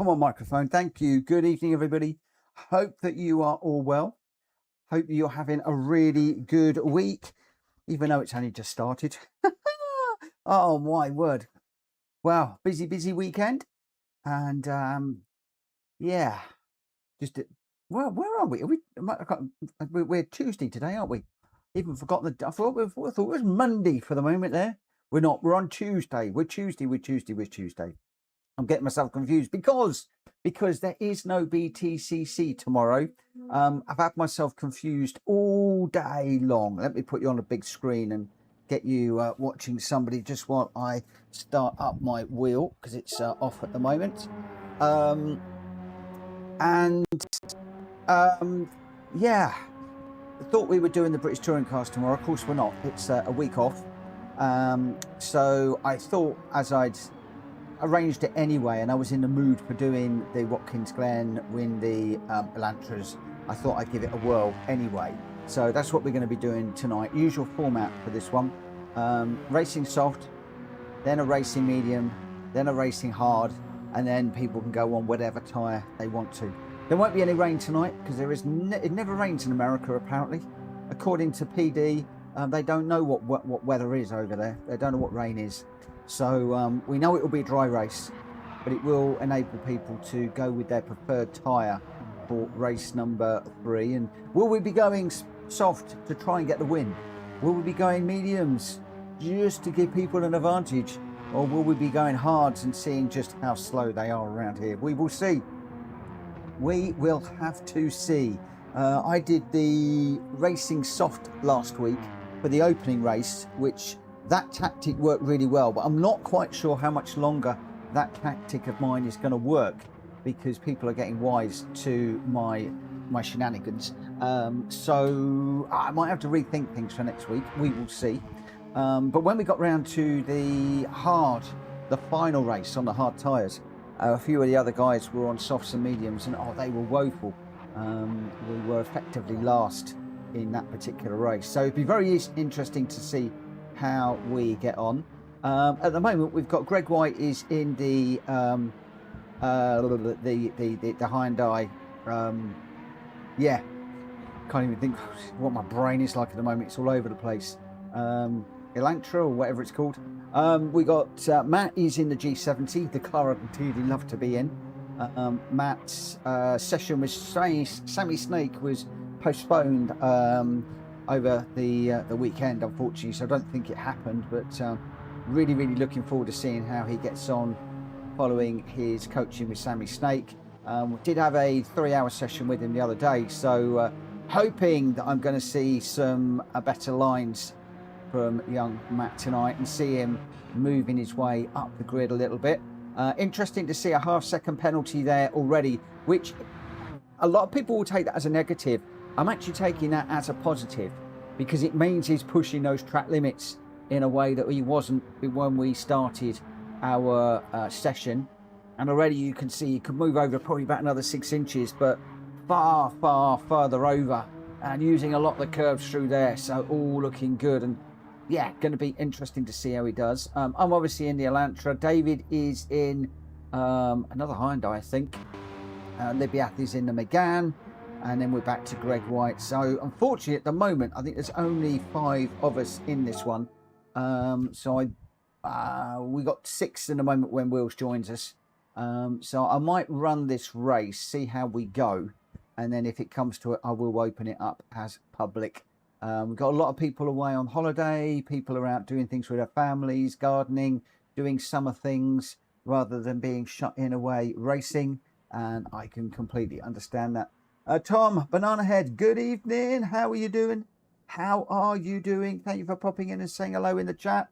Come on, microphone. Thank you. Good evening, everybody. Hope that you are all well. Hope you're having a really good week, even though it's only just started. Oh, my word. Wow, busy weekend. And yeah, just, well, where are we? We're Tuesday today, aren't we? Even forgotten I thought it was Monday for the moment there. We're not. We're on Tuesday. We're Tuesday. I'm getting myself confused because there is no BTCC tomorrow. I've had myself confused all day long. Let me put you on a big screen and get you watching somebody just while I start up my wheel because it's off at the moment. Yeah, I thought we were doing the British Touring Cars tomorrow. Of course we're not. It's a week off. So I thought, as I'd arranged it anyway, and I was in the mood for doing the Watkins Glen, Windy, Elantras, I thought I'd give it a whirl anyway. So that's what we're going to be doing tonight. Usual format for this one. Racing soft, then a racing medium, then a racing hard, and then people can go on whatever tyre they want to. There won't be any rain tonight because it never rains in America apparently. According to PD, they don't know what weather is over there. They don't know what rain is. So we know it will be a dry race, but it will enable people to go with their preferred tyre for race number 3. And will we be going soft to try and get the win? Will we be going mediums just to give people an advantage? Or will we be going hards and seeing just how slow they are around here? We will see. We will have to see. I did the racing soft last week for the opening race, which that tactic worked really well, but I'm not quite sure how much longer that tactic of mine is going to work because people are getting wise to my shenanigans. So I might have to rethink things for next week. We will see. But when we got round to the final race on the hard tyres, a few of the other guys were on softs and mediums, and they were woeful. We were effectively last in that particular race. So it'd be very interesting to see how we get on. At the moment, we've got Gr.x is in the Hyundai. Yeah, can't even think what my brain is like at the moment. It's all over the place. Elantra or whatever it's called. We got Matt is in the G70, the car I'd really love to be in. Matt's session with Sammy Snake was postponed over the weekend, unfortunately, so I don't think it happened, but really looking forward to seeing how he gets on following his coaching with Sammy Snake. We did have a 3-hour session with him the other day, so hoping that I'm going to see some better lines from young Matt tonight and see him moving his way up the grid a little bit. Interesting to see a half-second penalty there already, which a lot of people will take that as a negative. I'm actually taking that as a positive because it means he's pushing those track limits in a way that he wasn't when we started our session. And already you can see he could move over probably about another 6 inches, but far further over and using a lot of the curves through there. So all looking good, and yeah, going to be interesting to see how he does. I'm obviously in the Elantra. David is in another Hyundai, I think. Libyath is in the Megane. And then we're back to Gr.x. So unfortunately at the moment, I think there's only 5 of us in this one. So we got 6 in the moment when Wills joins us. So I might run this race, see how we go. And then if it comes to it, I will open it up as public. We've got a lot of people away on holiday. People are out doing things with their families, gardening, doing summer things, rather than being shut in away racing. And I can completely understand that. Tom, Banana Head, good evening. How are you doing? How are you doing? Thank you for popping in and saying hello in the chat.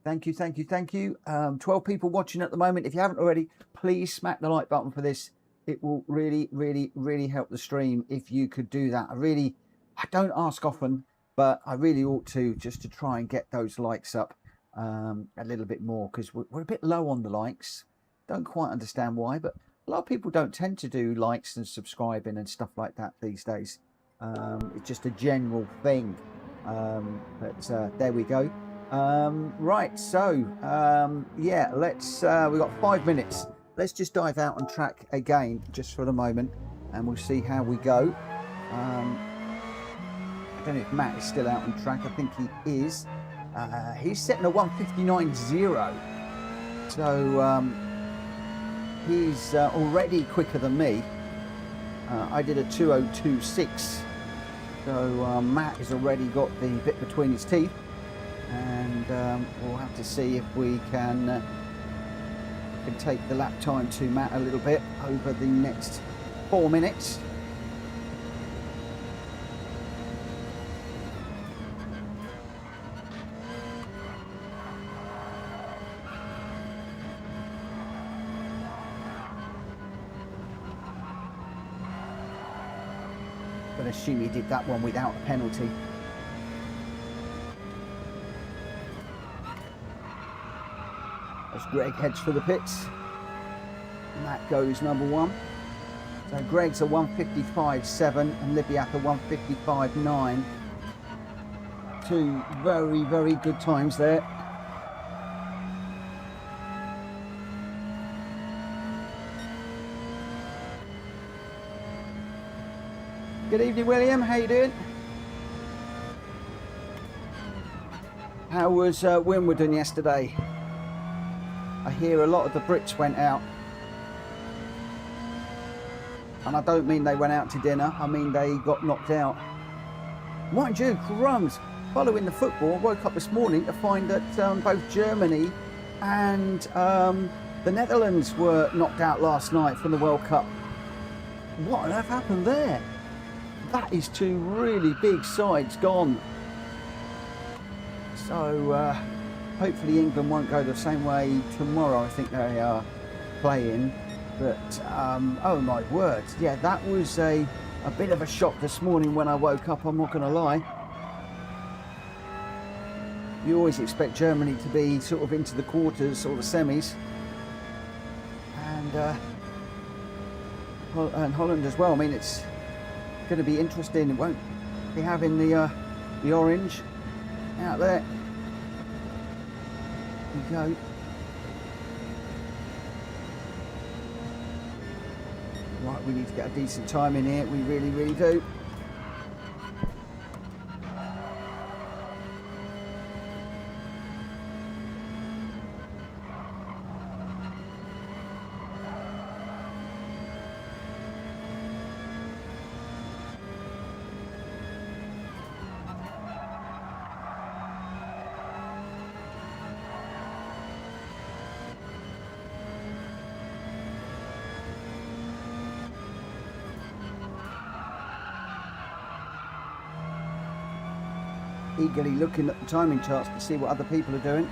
Thank you. 12 people watching at the moment. If you haven't already, please smack the like button for this. It will really help the stream if you could do that. I don't ask often, but I really ought to, just to try and get those likes up a little bit more, because we're a bit low on the likes. Don't quite understand why, but a lot of people don't tend to do likes and subscribing and stuff like that these days. It's just a general thing. But there we go. Right, so yeah, let's we've got 5 minutes let's just dive out on track again just for the moment, and we'll see how we go. I don't know if Matt is still out on track. I think he is. He's setting a 1:59.0, so he's already quicker than me. I did a 2:02.6, so Matt has already got the bit between his teeth, and we'll have to see if we can take the lap time to Matt a little bit over the next 4 minutes. I'm going to assume he did that one without a penalty. As Greg heads for the pits, and that goes number 1. So Greg's a 1:55.7 and Lipiath a 1:55.9. Two very, very good times there. Good evening, William. How you doing? How was Wimbledon yesterday? I hear a lot of the Brits went out. And I don't mean they went out to dinner, I mean they got knocked out. Mind you, crumbs, following the football, I woke up this morning to find that both Germany and the Netherlands were knocked out last night from the World Cup. What on earth happened there? That is two really big sides gone. So hopefully England won't go the same way tomorrow. I think they are playing. But oh my word, yeah, that was a bit of a shock this morning when I woke up, I'm not going to lie. You always expect Germany to be sort of into the quarters or the semis. And Holland as well. I mean, it's going to be interesting. It won't be having the orange out there. There we go. Right, we need to get a decent time in here. We really, really do. Eagerly looking at the timing charts to see what other people are doing.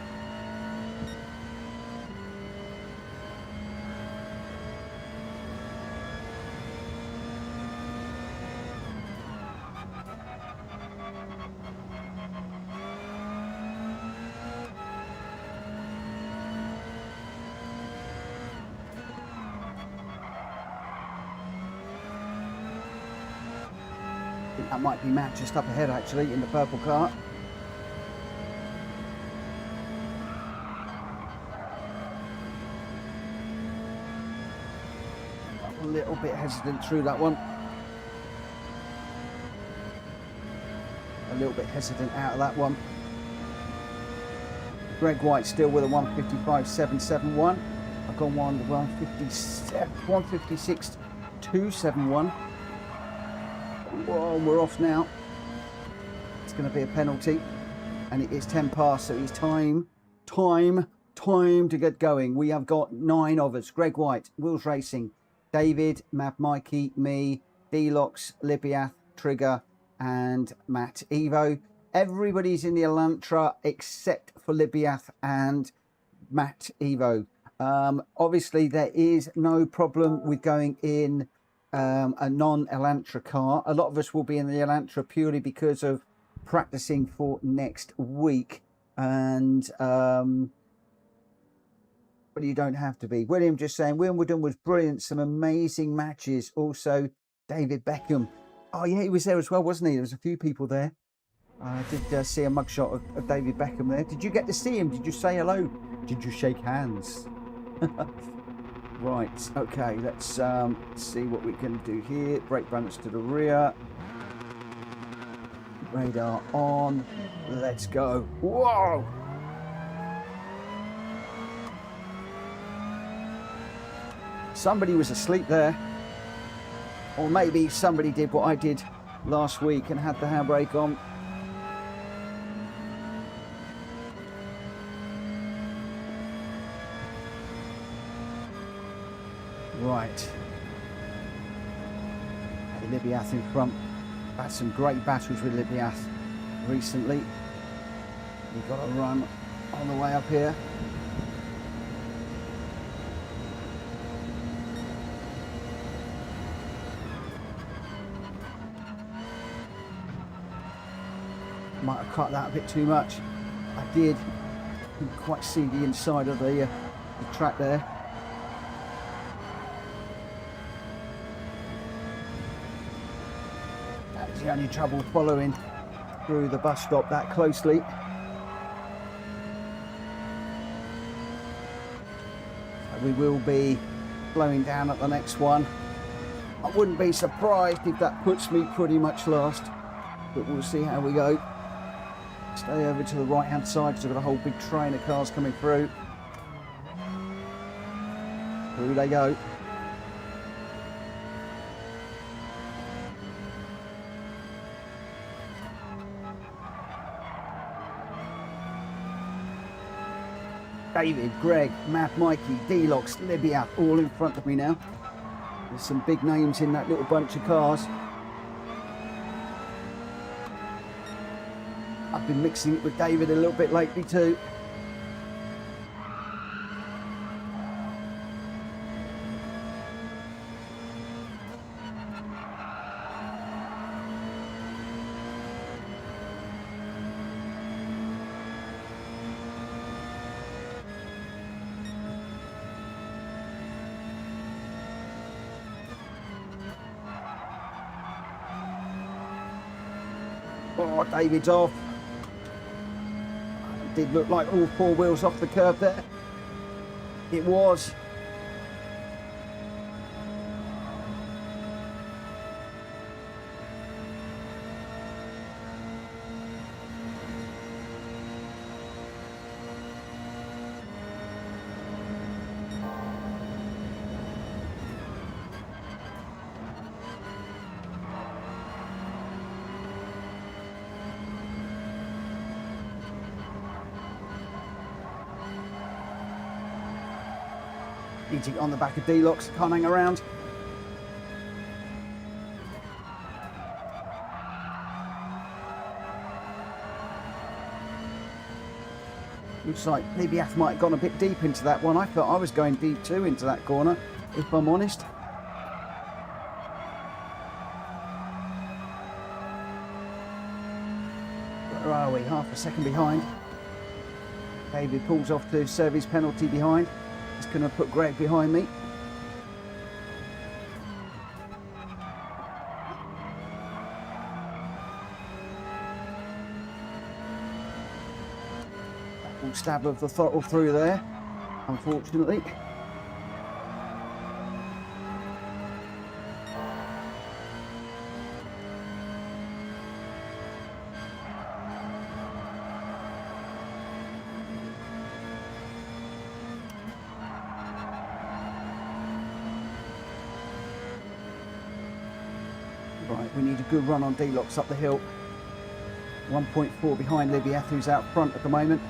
I think that might be Matt just up ahead actually in the purple car. A little bit hesitant through that one. A little bit hesitant out of that one. Greg White still with a 1:55.771. I've gone one 1:56.271. Whoa, we're off now. It's going to be a penalty, and it is 10 past, so it's time to get going. We have got 9 of us. Greg White, Wheels Racing, David, Mab Mikey, me, Delox, Lipiath, Trigger, and Matt Evo. Everybody's in the Elantra except for Lipiath and Matt Evo. Obviously, there is no problem with going in a non-Elantra car. A lot of us will be in the Elantra purely because of practicing for next week, and but you don't have to be. William just saying Wimbledon was brilliant, some amazing matches. Also David Beckham, oh yeah, he was there as well, wasn't he? There was a few people there. I did see a mugshot of David Beckham there. Did you get to see him? Did you say hello? Did you shake hands? Right, okay, let's see what we can do here. Brake balance to the rear. Radar on. Let's go. Whoa! Somebody was asleep there. Or maybe somebody did what I did last week and had the handbrake on. Right. Libiath in front. Had some great battles with Libiath recently. We've got to run on the way up here. Might have cut that a bit too much. I did. Couldn't quite see the inside of the track there. That's the only trouble following through the bus stop that closely. So we will be slowing down at the next one. I wouldn't be surprised if that puts me pretty much last, but we'll see how we go. Stay over to the right hand side because I've got a whole big train of cars coming through. Through they go. David, Greg, Matt, Mikey, D-Lox, Libya, all in front of me now. There's some big names in that little bunch of cars. I've been mixing it with David a little bit lately too. Oh, David's off. Did look like all four wheels off the curb there. It was. Eating on the back of D-Lox, can't hang around. Looks like Libiath might have gone a bit deep into that one. I thought I was going deep too into that corner, if I'm honest. Where are we? Half a second behind. David pulls off the service penalty behind. It's going to put Greg behind me. Full stab of the throttle through there, unfortunately. Right, we need a good run on D-Lox up the hill. 1.4 behind Libiath, who's out front at the moment.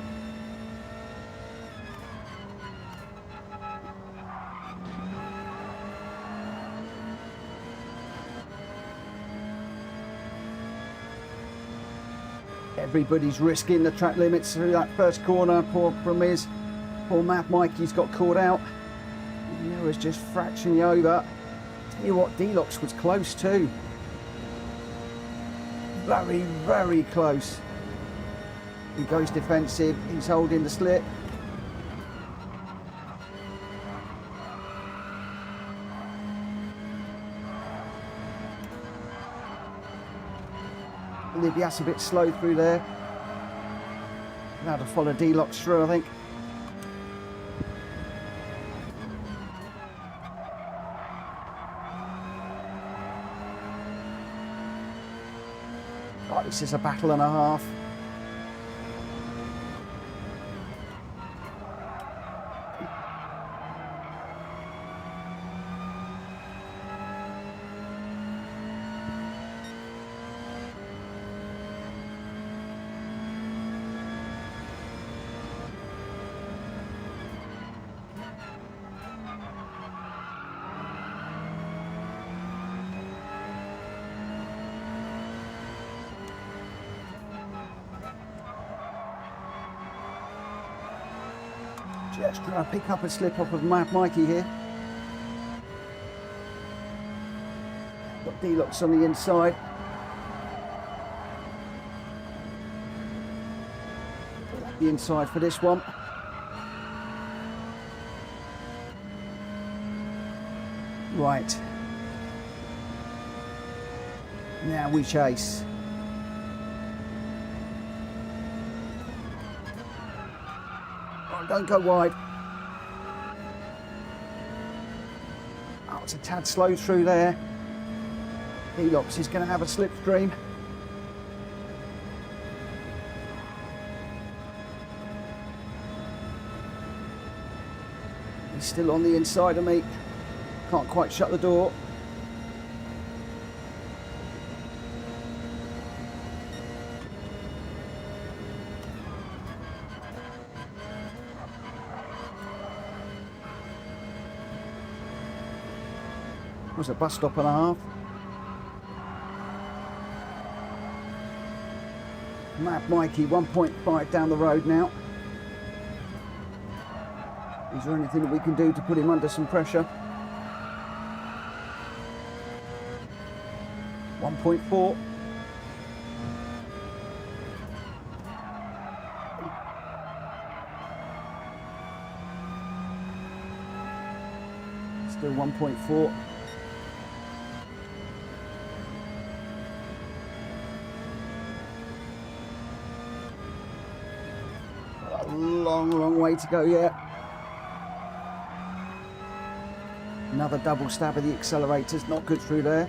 Everybody's risking the track limits through that first corner. Poor Matt Mikey's got caught out. He was just fractionally over. Tell you what, D-Lox was close too. Very, very close. He goes defensive. He's holding the slip. Libiath's a bit slow through there. Now to follow D-Lox through, I think. Oh, this is a battle and a half. Just trying to pick up a slip off of Mikey here. Got denotes on the inside. The inside for this one. Right. Now we chase. Oh, don't go wide. Oh, it's a tad slow through there. Gr.x is going to have a slipstream. He's still on the inside of me. Can't quite shut the door. It was a bus stop and a half. Mad Mikey 1.5 down the road now. Is there anything that we can do to put him under some pressure? 1.4. Still 1.4. A long way to go yet. Another double stab of the accelerators, not good through there.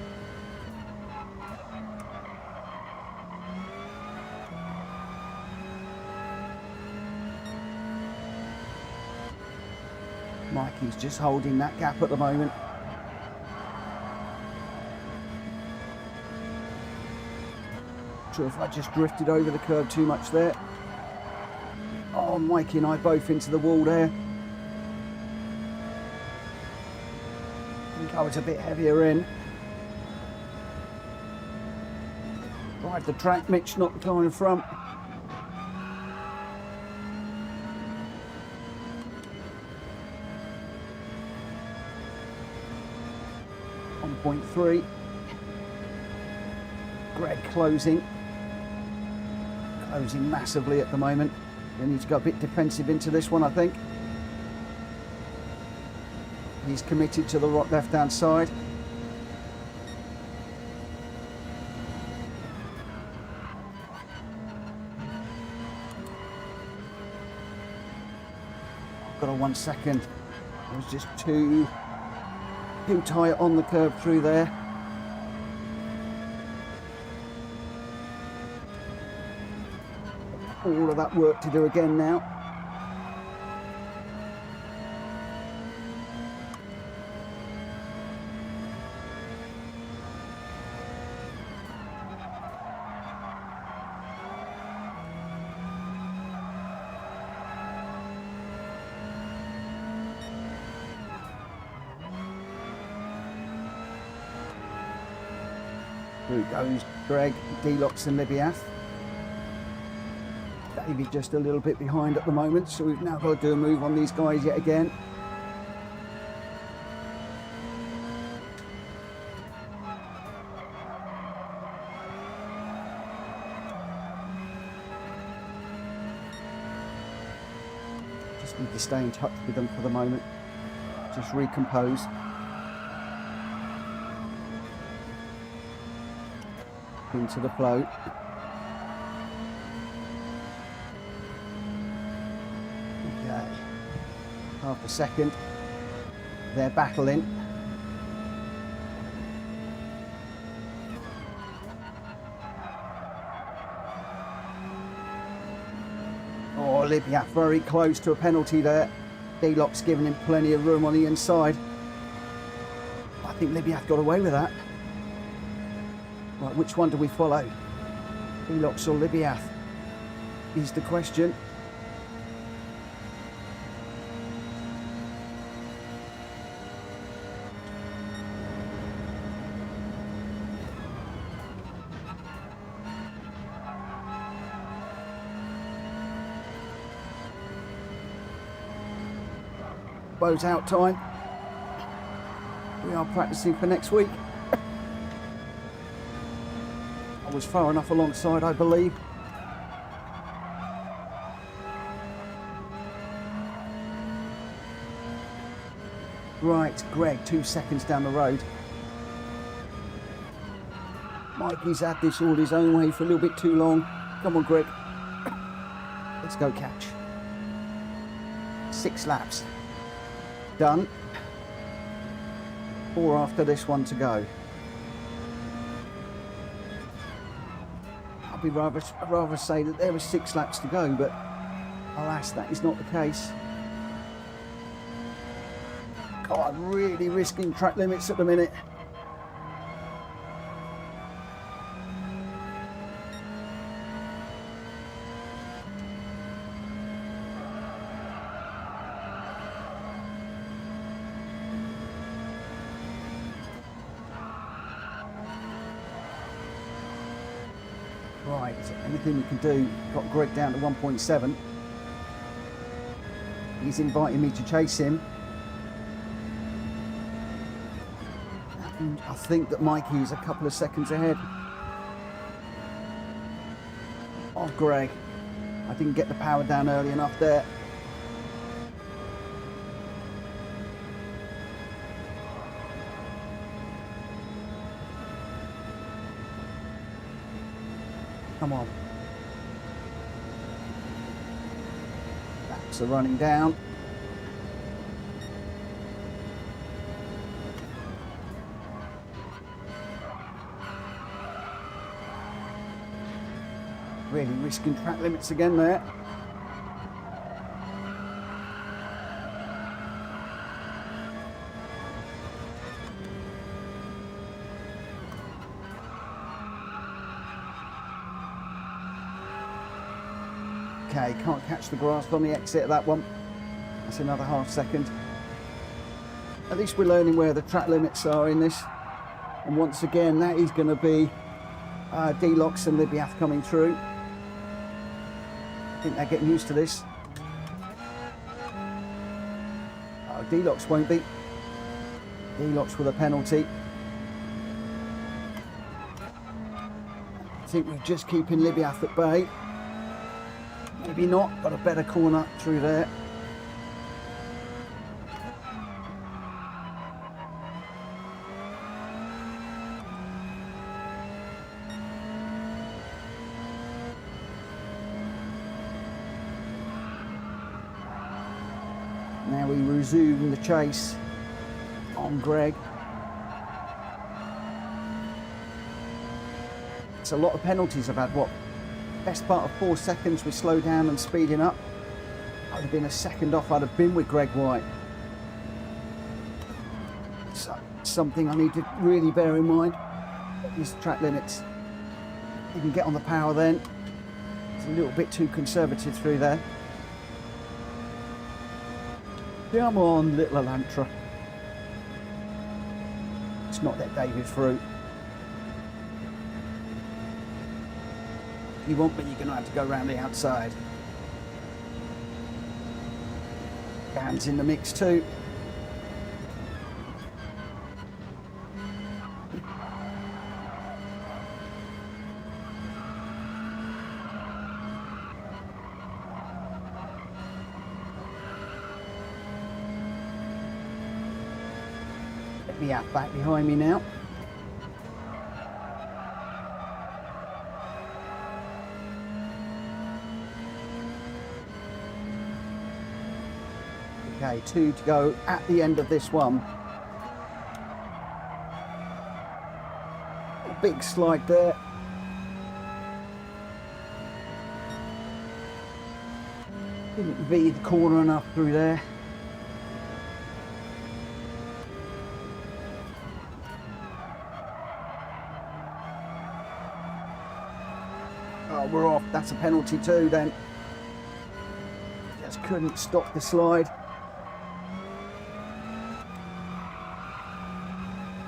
Mikey's just holding that gap at the moment. Not sure if I just drifted over the curb too much there. Oh, Mikey and I both into the wall there. I think I was a bit heavier in. Right, the track mix not going in front. .3. Greg closing massively at the moment. We need to go a bit defensive into this one, I think. He's committed to the left hand side. I've got a 1 second. I was just too tight on the curb through there. All of that work to do again now. Here goes Greg, Gr.x and Libyath. Davey just a little bit behind at the moment, so we've now got to do a move on these guys yet again. Just need to stay in touch with them for the moment. Just recompose. Into the flow. Okay, half a second. They're battling. Oh, Libya, very close to a penalty there. D-Lock's giving him plenty of room on the inside. I think Libya got away with that. Right, which one do we follow? D-Lock's or Libya is the question. Bows out time. We are practicing for next week. I was far enough alongside, I believe. Right, Greg, 2 seconds down the road. Mikey's had this all his own way for a little bit too long. Come on, Greg. Let's go catch. 6 laps. Done. 4 after this one to go. I'd rather say that there were 6 laps to go, but alas, that is not the case. God, I'm really risking track limits at the minute. Right, anything we can do. Got Greg down to 1.7. He's inviting me to chase him. And I think that Mikey is a couple of seconds ahead of Greg. I didn't get the power down early enough there. Come on. Laps are running down. Really risking track limits again there. Okay, can't catch the grasp on the exit of that one. That's another half second. At least we're learning where the track limits are in this. And once again, that is going to be D-Locks and Libya coming through. I think they're getting used to this. Oh, D-Locks won't be. D-Locks with a penalty. I think we're just keeping Libya at bay. Maybe not, got a better corner through there. Now we resume the chase on Greg. It's a lot of penalties. I've had, what, best part of 4 seconds with slow down and speeding up. I'd have been a second off, I'd have been with Greg White. So, something I need to really bear in mind. These track limits. You can get on the power then. It's a little bit too conservative through there. Come on, little Elantra. Let's not let David through. If you want me, you're going to have to go around the outside. Dan's in the mix too. Let me out back behind me now. Okay, 2 to go at the end of this one. A big slide there. Didn't V the corner enough through there. Oh, we're off. That's a penalty too then. Just couldn't stop the slide.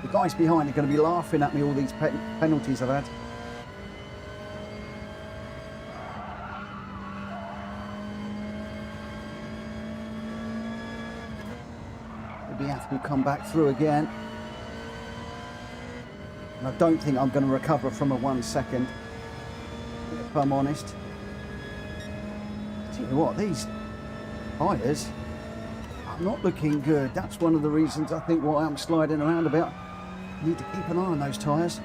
The guys behind are going to be laughing at me, all these penalties I've had. Maybe have to come back through again. And I don't think I'm going to recover from a 1 second, if I'm honest. Tell you what, these tyres are not looking good. That's one of the reasons I think why I'm sliding around about. Need to keep an eye on those tyres.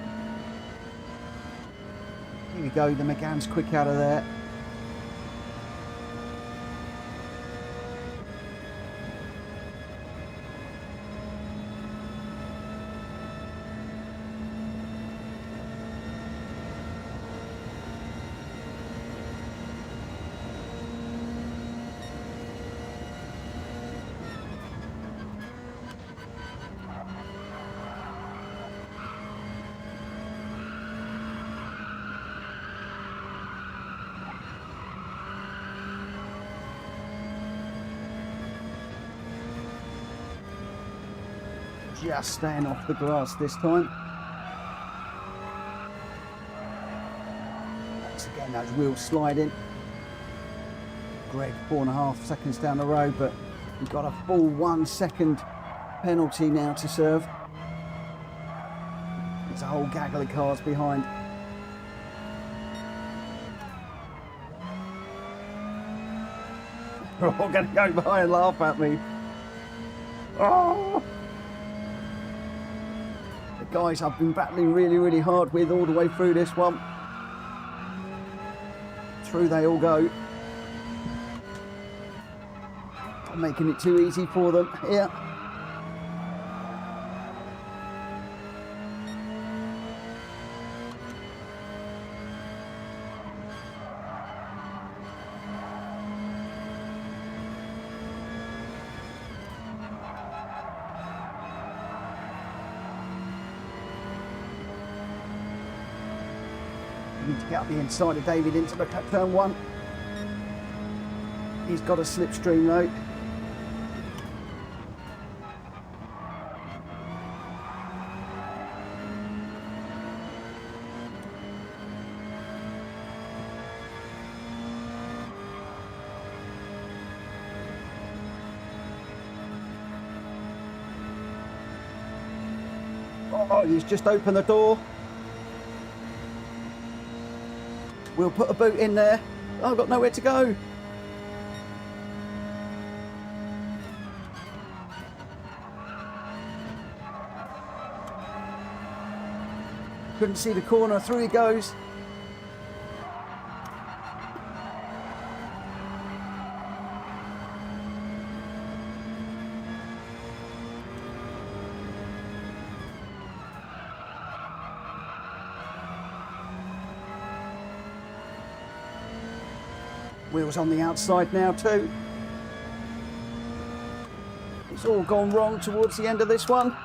Here we go, the McGann's quick out of there. Just staying off the grass this time. Once again, those wheels sliding. Greg, 4.5 seconds down the road, but we've got a full 1 second penalty now to serve. There's a whole gaggle of cars behind. They're all going to go by and laugh at me. Oh! Guys I've been battling really hard with all the way through this one. Through they all go. I'm making it too easy for them here. Need to get up the inside of David into the turn one. He's got a slipstream though. Oh, he's just opened the door. We'll put a boot in there. Oh, I've got nowhere to go. Couldn't see the corner. Through he goes. Wheels on the outside now too. It's all gone wrong towards the end of this one.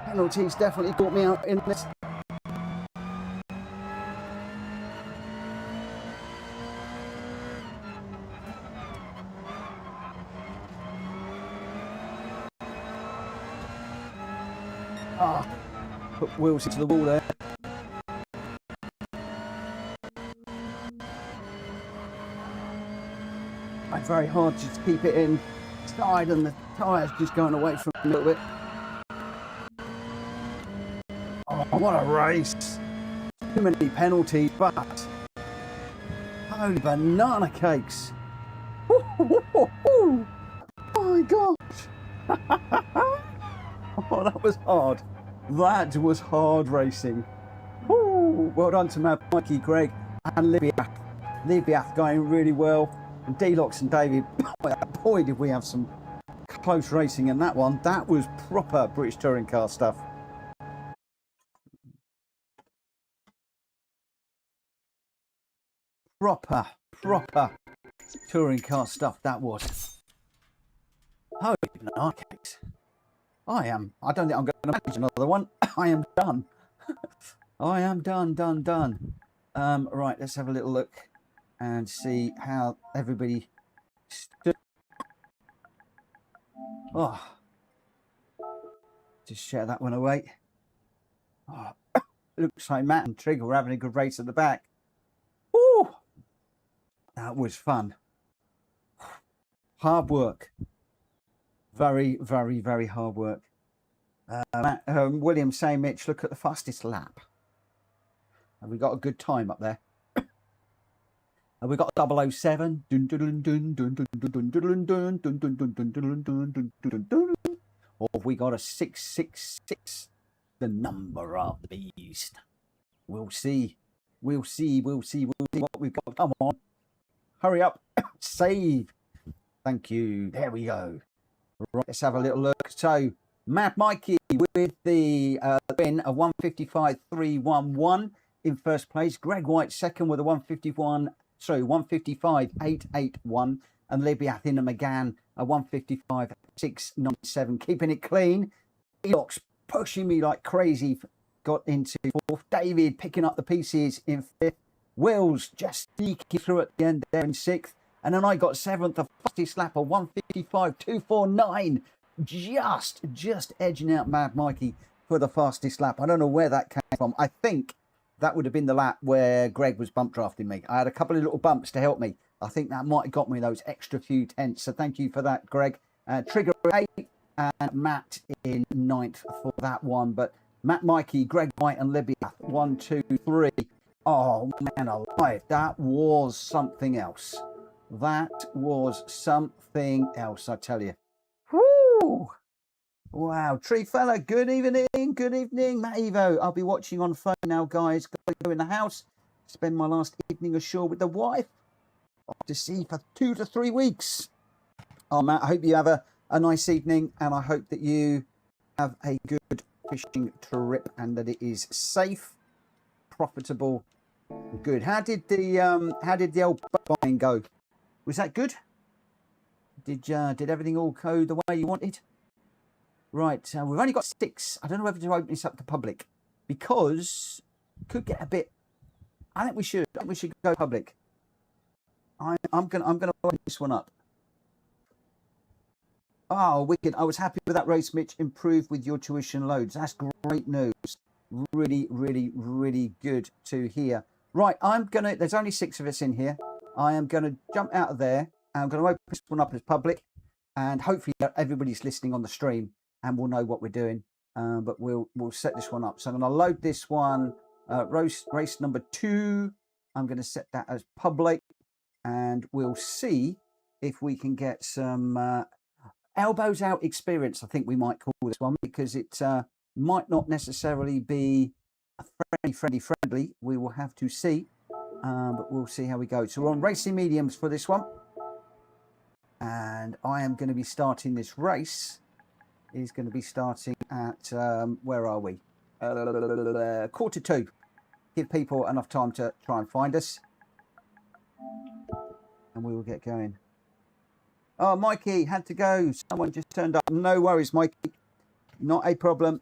Penalties definitely caught me out in this. Ah, put wheels into the wall there. It's very hard to just keep it inside, and the tyres just going away from a little bit. Oh, what a race. Too many penalties, but holy banana cakes. Oh my gosh. Oh, that was hard. That was hard racing. Ooh, well done to Mikey, Greg, and Livia. Livia going really well. D-Locks and David, boy, did we have some close racing in that one. That was proper British touring car stuff. Proper touring car stuff that was. Holy arcades. I don't think I'm going to manage another one. I am done. I am done. Right, let's have a little look and see how everybody stood. Oh, just share that one away. Oh, looks like Matt and Trigger were having a good race at the back. Ooh, that was fun. Hard work. Very hard work. William saying, Mitch, look at the fastest lap. Have we got a good time up there? Have we got 007? Or have we got a 666? The number of the beast. We'll see. We'll see what we've got. Come on. Hurry up. Save. Thank you. There we go. Right, let's have a little look. So, Mad Mikey with the win of 155.311 in first place. Greg White second with a 155.881. And Libby Athena McGann a 155.697. Keeping it clean. Elox pushing me like crazy. Got into fourth. David picking up the pieces in fifth. Wills just sneaking through at the end there in sixth. And then I got seventh, the fastest lap of 155.249. Just edging out Mad Mikey for the fastest lap. I don't know where that came from. I think that would have been the lap where Greg was bump drafting me. I had a couple of little bumps to help me. I think that might have got me those extra few tenths. So thank you for that, Greg. Trigger 8 and Matt in 9th for that one. But Matt Mikey, Greg White and Libby, 1, 2, 3. Oh, man alive. That was something else. That was something else, I tell you. Woo! Wow. Tree fella, good evening. Good evening, Matt Evo. I'll be watching on phone now, guys. Go in the house. Spend my last evening ashore with the wife. Off to sea for 2 to 3 weeks. Oh, Matt, I hope you have a nice evening, and I hope that you have a good fishing trip and that it is safe, profitable, good. How did the old buying go? Was that good? Did everything all go the way you wanted? Right, we've only got 6. I don't know whether to open this up to public because it could get a bit. I think we should go public. I'm gonna open this one up. Oh, wicked! I was happy with that race, Mitch. Improved with your tuition loads. That's great news. Really good to hear. Right, there's only 6 of us in here. I am going to jump out of there. And I'm going to open this one up as public. And hopefully everybody's listening on the stream and we'll know what we're doing. But we'll set this one up. So I'm going to load this one. Race number 2. I'm going to set that as public. And we'll see if we can get some elbows out experience, I think we might call this one, because it might not necessarily be friendly. We will have to see. But we'll see how we go. So we're on racing mediums for this one. And I am going to be starting this race. Is going to be starting at, where are we? 1:45. Give people enough time to try and find us. And we will get going. Oh, Mikey had to go. Someone just turned up. No worries, Mikey. Not a problem.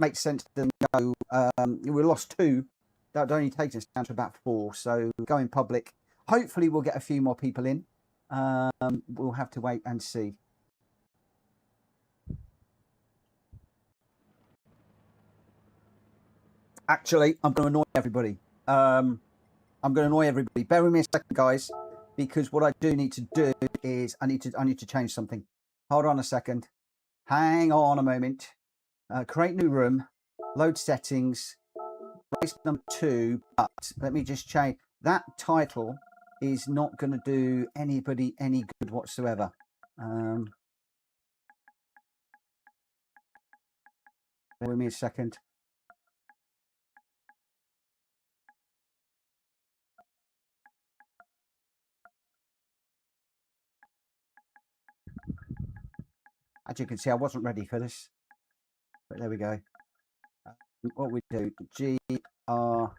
Makes sense to go. We lost 2. That only takes us down to about 4. So going public. Hopefully we'll get a few more people in. We'll have to wait and see. Actually, I'm going to annoy everybody. Bear with me a second, guys, because what I do need to do is I need to change something. Hold on a second. Hang on a moment. Create new room. Load settings. Race number 2. But let me just change. That title is not going to do anybody any good whatsoever. Bear with me a second. As you can see, I wasn't ready for this, but there we go. What we do, Gr.4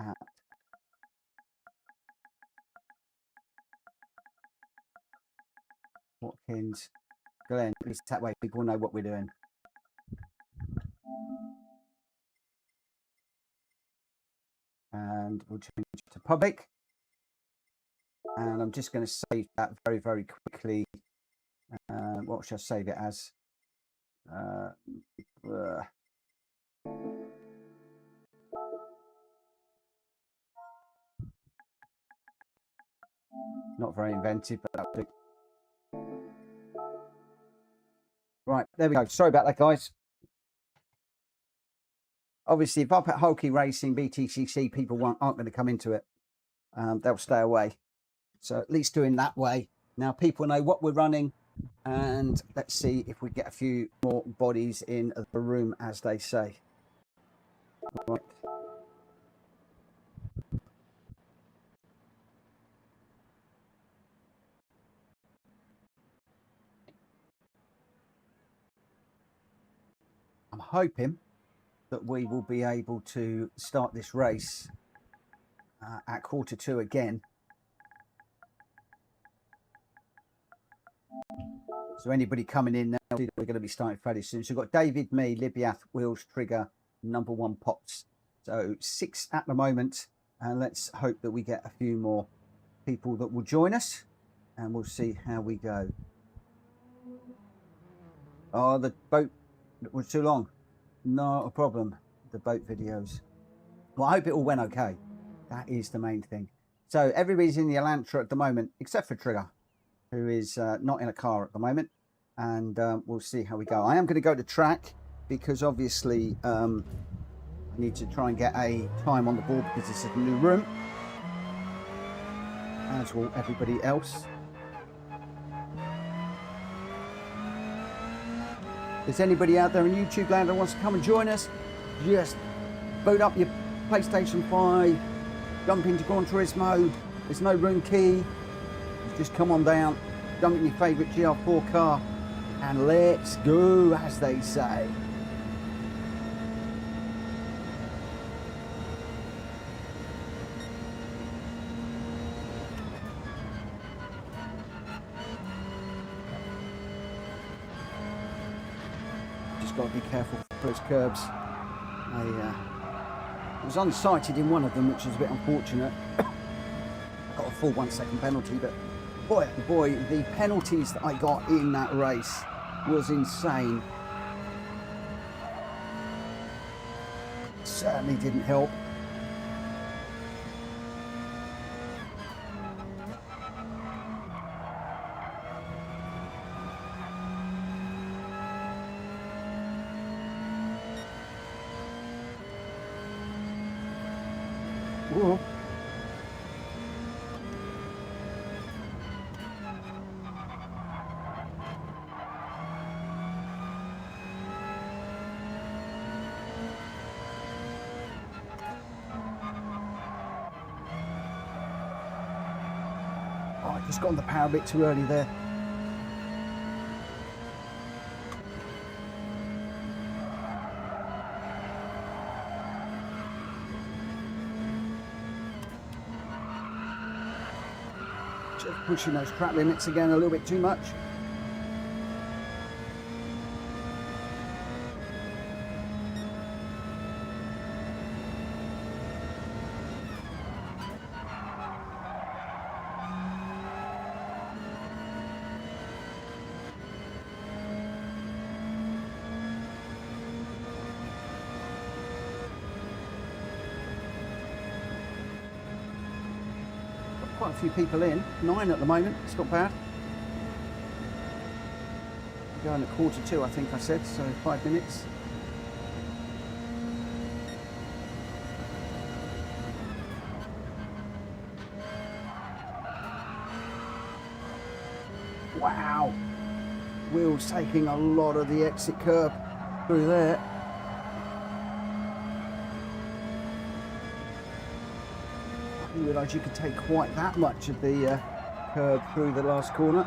at Watkins Glen. At least that way people know what we're doing. And we'll change it to public. And I'm just going to save that very, very quickly. What should I save it as? Not very inventive, but that'll do. Right, there we go. Sorry about that, guys. Obviously, if I put Hulky Racing, BTCC, people aren't going to come into it. They'll stay away. So at least doing that way. Now people know what we're running. And let's see if we get a few more bodies in the room, as they say. Right. I'm hoping that we will be able to start this race at 2:15 again. So anybody coming in now, we're going to be starting fairly soon. So we've got David, me, Libyath, Wheels, Trigger, number 1 Pops. So 6 at the moment. And let's hope that we get a few more people that will join us. And we'll see how we go. Oh, the boat was too long. Not a problem. The boat videos. Well, I hope it all went okay. That is the main thing. So everybody's in the Elantra at the moment, except for Trigger, who is not in a car at the moment. And we'll see how we go. I am going to go to track because obviously I need to try and get a time on the board because this is a new room, as will everybody else. If there's anybody out there in YouTube land that wants to come and join us, just boot up your PlayStation 5, jump into Gran Turismo. There's no room key. Just come on down, jump in your favourite Gr.4 car, and let's go, as they say. Just got to be careful for those curbs. I was unsighted in one of them, which is a bit unfortunate. Got a full 1 second penalty, but boy, oh boy, the penalties that I got in that race was insane. Certainly didn't help. Whoa. I just got on the power a bit too early there. Just pushing those track limits again a little bit too much. Quite a few people in, 9 at the moment, it's not bad. We're going at 2:15, I think I said, so 5 minutes. Wow, Wheels taking a lot of the exit curb through there. I didn't realise you could take quite that much of the curb through the last corner.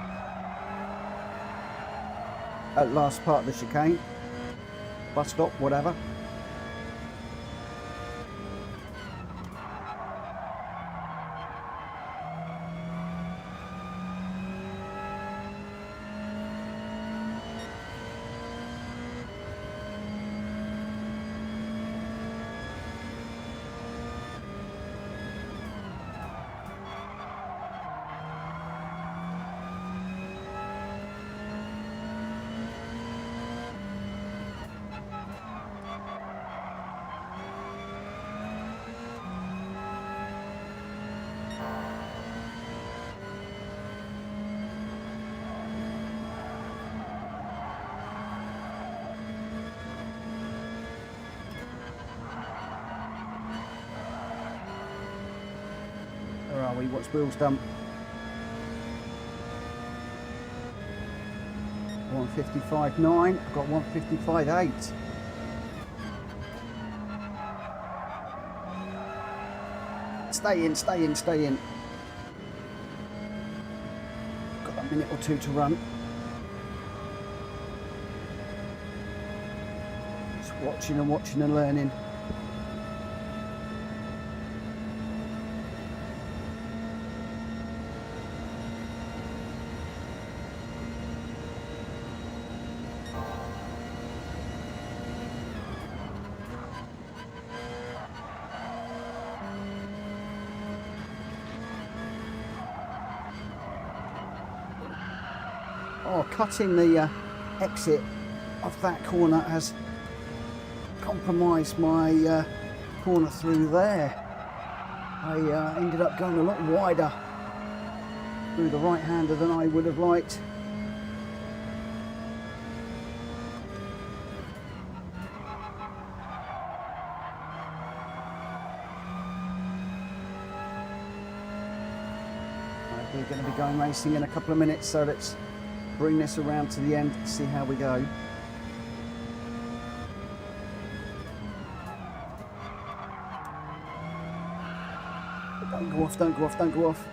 at last part of the chicane. Bus stop, whatever. Where are we? What's Will's done? 155.9. I've got 155.8. Stay in, stay in, stay in. Got a minute or two to run. Just watching and learning. Oh, cutting the exit of that corner has compromised my corner through there. I ended up going a lot wider through the right-hander than I would have liked. We're going to be going racing in a couple of minutes, so let's bring this around to the end and see how we go. Don't go off, don't go off, don't go off.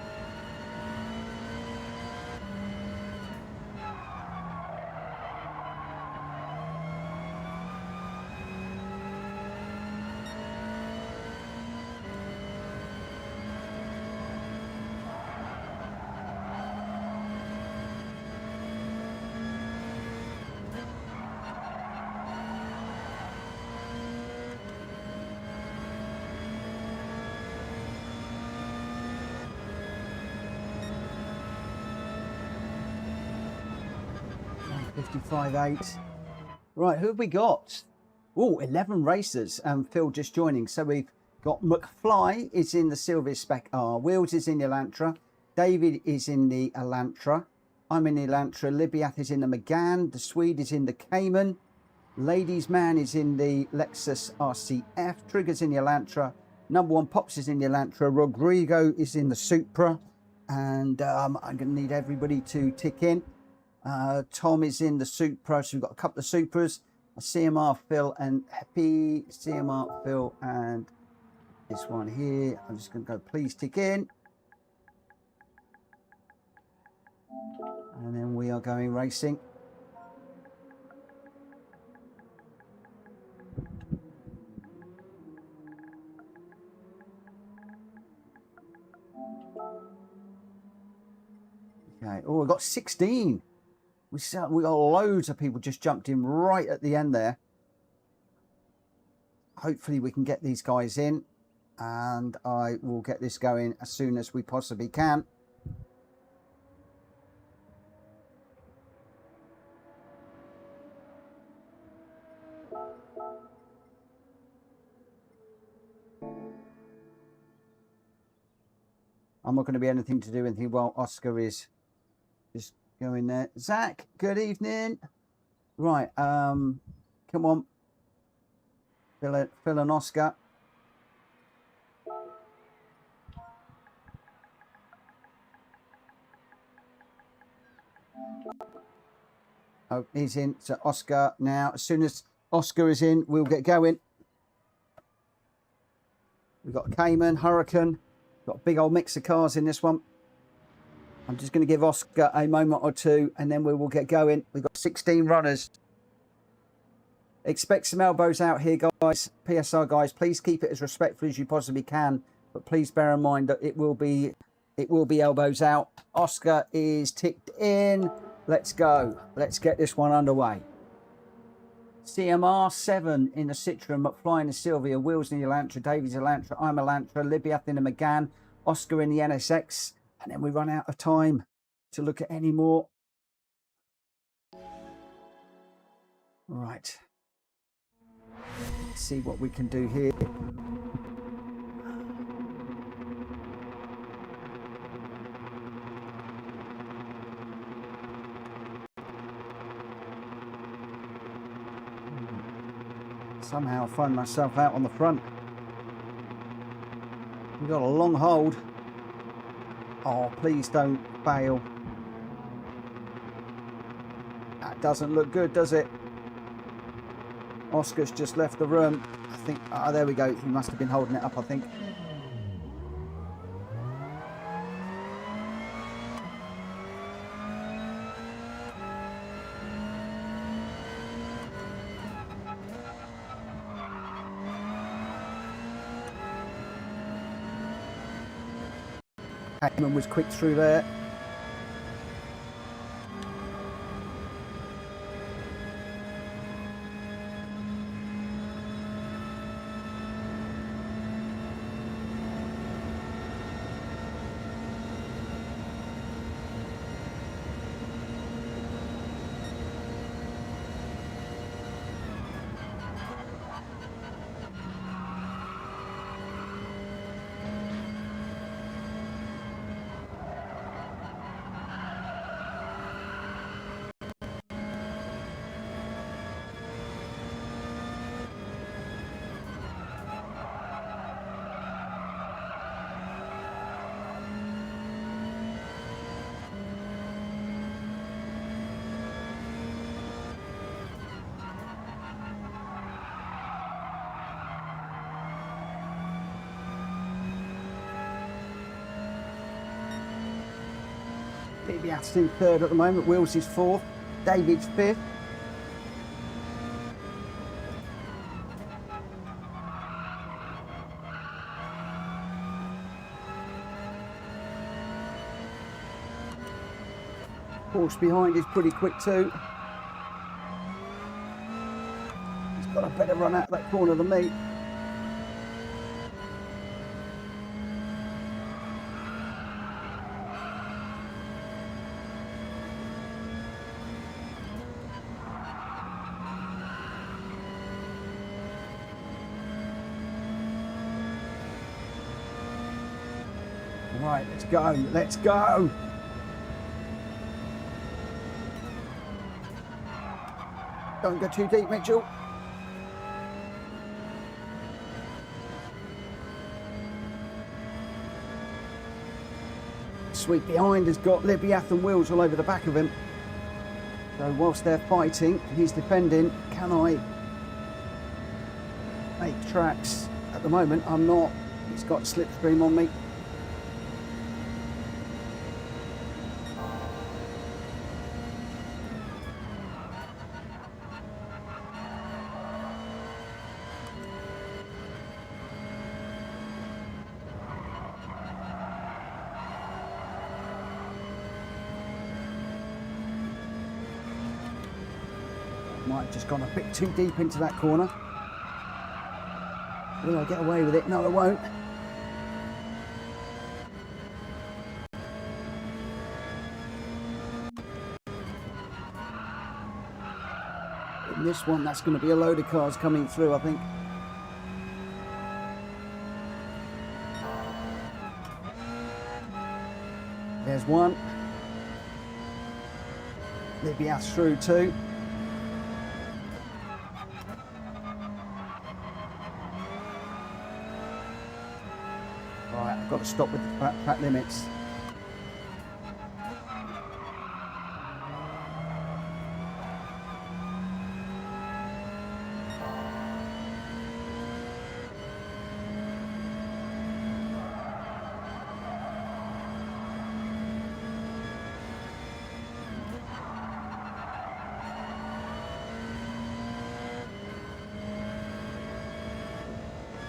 .55.8. Right, who have we got? Oh, 11 racers, and Phil just joining. So we've got McFly is in the Silver Spec R. Wills is in the Elantra. David is in the Elantra. I'm in the Elantra. Libiath is in the Megane. The Swede is in the Cayman. Ladies Man is in the Lexus RCF. Trigger's in the Elantra. Number One Pops is in the Elantra. Rodrigo is in the Supra. And I'm going to need everybody to tick in. Tom is in the Supra, so we've got a couple of Supras. CMR Phil and Happy. CMR Phil and this one here. I'm just going to go, please tick in. And then we are going racing. Okay, oh, we've got 16. We got loads of people just jumped in right at the end there. Hopefully we can get these guys in, and I will get this going as soon as we possibly can. I'm not going to be anything to do anything while Oscar is just going there. Zach, good evening. Right, come on. Phil and Oscar. Oh, he's in. So Oscar now. As soon as Oscar is in, we'll get going. We've got Cayman, Hurricane. Got a big old mix of cars in this one. I'm just going to give Oscar a moment or two and then we will get going. We've got 16 runners. Expect some elbows out here, guys. PSR guys, please keep it as respectful as you possibly can, but please bear in mind that it will be elbows out. Oscar is ticked in. Let's go. Let's get this one underway. CMR 7 in the Citroen, McFly in the Sylvia, Wills in the Elantra, Davies Elantra, I'm Elantra, Libyath in the McGann, Oscar in the NSX, and then we run out of time to look at any more. Right. Let's see what we can do here. Somehow I find myself out on the front. We've got a long hold. Oh, please don't fail. That doesn't look good, does it? Oscar's just left the room. I think, oh, there we go. He must have been holding it up, I think. Hackman was quick through there. Libyath's in third at the moment. Wills is fourth. David's fifth. Horse behind is pretty quick too. He's got a better run out of that corner than me. Right, let's go, let's go. Don't go too deep, Mitchell. Sweep behind has got Libyath and Wills all over the back of him. So whilst they're fighting, he's defending. Can I make tracks? At the moment, I'm not. He's got slipstream on me. Might have just gone a bit too deep into that corner. Will I get away with it? No, I won't. In this one, that's going to be a load of cars coming through, I think. There's one. Libyath's through too. Right, I've got to stop with the track limits.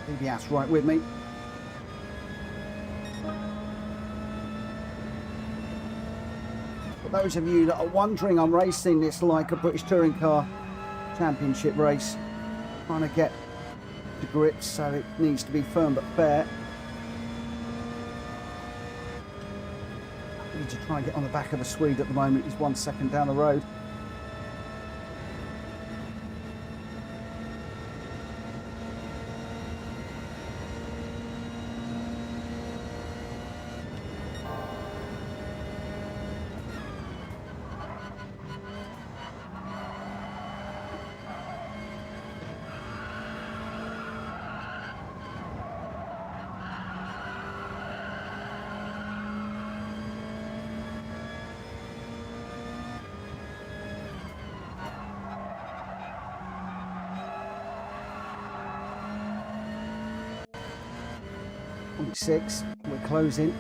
DBS right with me. For those of you that are wondering, I'm racing this like a British Touring Car Championship race. Trying to get the grips, so it needs to be firm but fair. I need to try and get on the back of the Swede at the moment. He's 1 second down the road. .6, we're closing.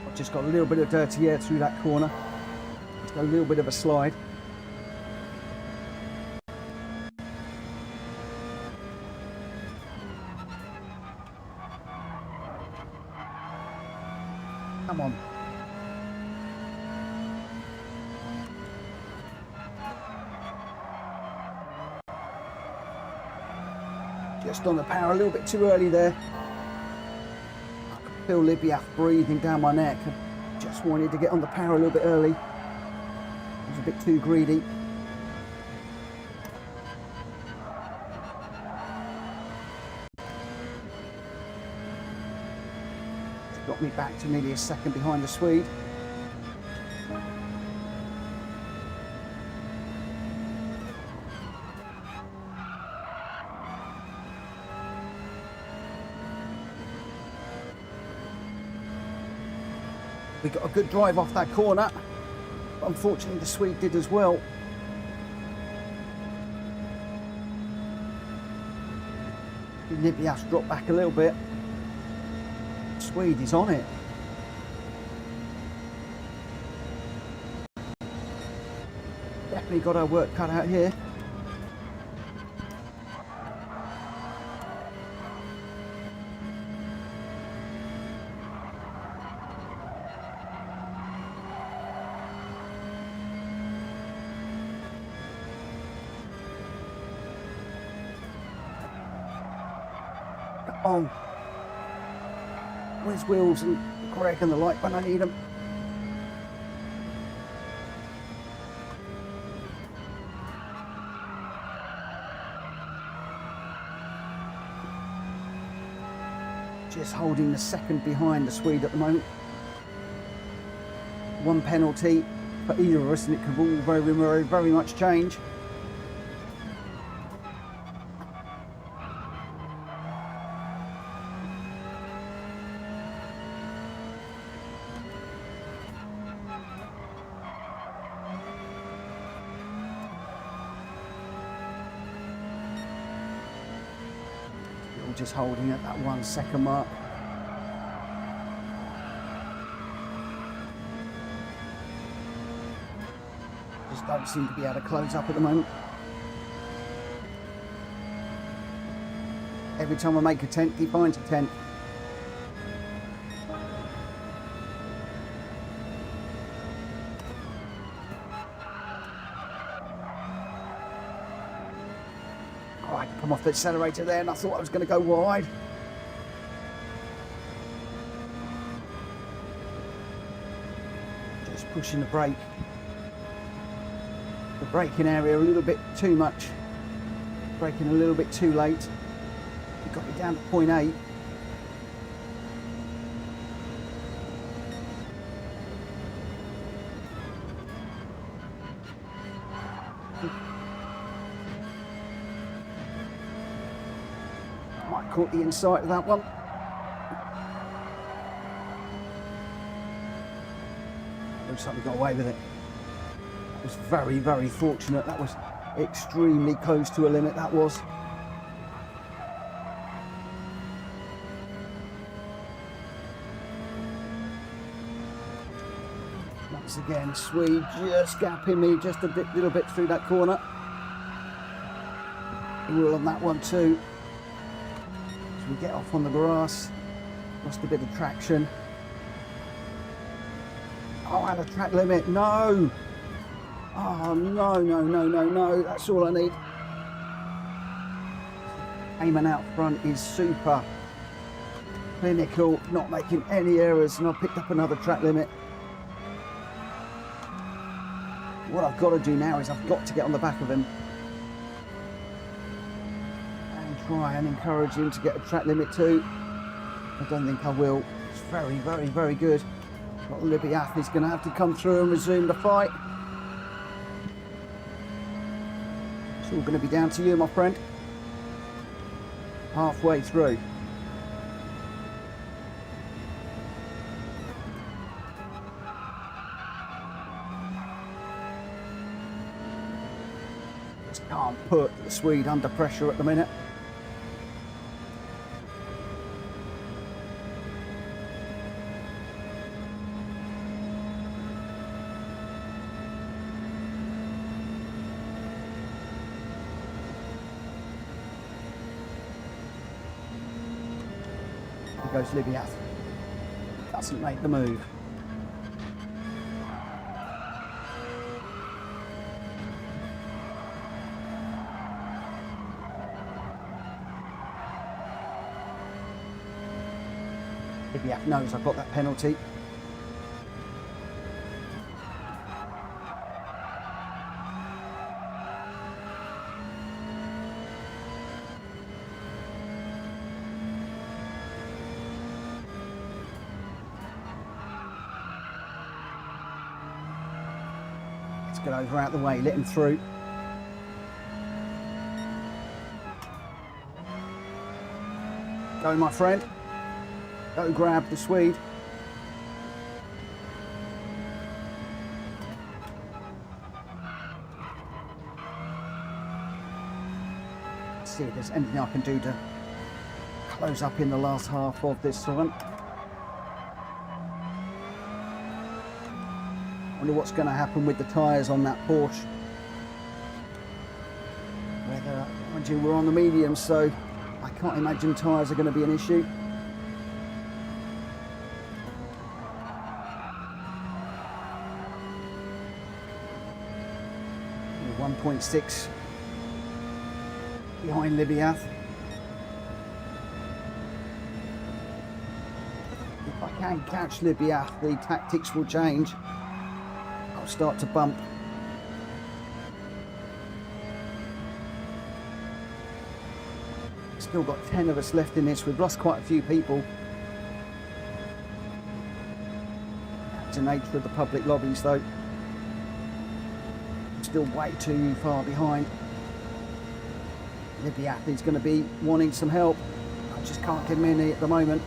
I've just got a little bit of dirty air through that corner. Just a little bit of a slide. Come on. Just on the power a little bit too early there. I could feel Libya breathing down my neck. I just wanted to get on the power a little bit early. I was a bit too greedy. It's got me back to nearly a second behind the Swede. We got a good drive off that corner, but unfortunately the Swede did as well. Nibias dropped back a little bit. Swede is on it. Definitely got our work cut out here. On. Where's Wheels and Greg and the light when I need them? Just holding the second behind the Swede at the moment. One penalty for either of us and it could all very much change. Just holding at that 1 second mark. Just don't seem to be able to close up at the moment. Every time I make a tent, he finds a tent. Come off the accelerator there and I thought I was going to go wide. Just pushing the brake. The braking area a little bit too much. Braking a little bit too late. It got me down to 0.8. Caught the inside of that one. Looks like we got away with it. It was very, very fortunate. That was extremely close to a limit, that was. Once again, Swede just gapping me just a little bit through that corner. He will on that one too. As we get off on the grass, lost a bit of traction. Oh, and a track limit, no! Oh, no, that's all I need. Aiming out front is super clinical, not making any errors, and I've picked up another track limit. What I've got to do now is I've got to get on the back of him and try and encourage him to get a track limit too. I don't think I will. It's very good. But Libiath is going to have to come through and resume the fight. It's all going to be down to you, my friend. Halfway through. Just can't put the Swede under pressure at the minute. Goes Libiath. Doesn't make the move. Libiath knows I've got that penalty. Get over out the way, let him through. Go, my friend. Go grab the Swede. Let's see if there's anything I can do to close up in the last half of this one. Wonder what's going to happen with the tyres on that Porsche. Whether, mind you, we're on the medium, so I can't imagine tyres are going to be an issue. 1.6 behind Libiath. If I can catch Libiath, the tactics will change. I'll start to bump. Still got 10 of us left in this. We've lost quite a few people. That's the nature of the public lobbies, though. Still way too far behind. Libiath is going to be wanting some help. I just can't give him any at the moment.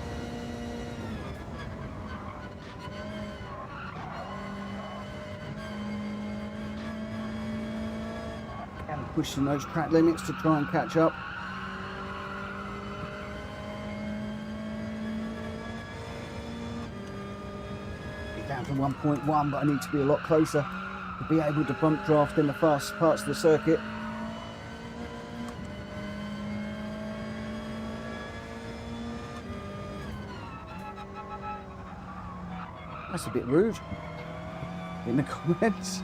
And pushing those track limits to try and catch up. Down to 1.1, but I need to be a lot closer to be able to bump draft in the fast parts of the circuit. That's a bit rude in the comments.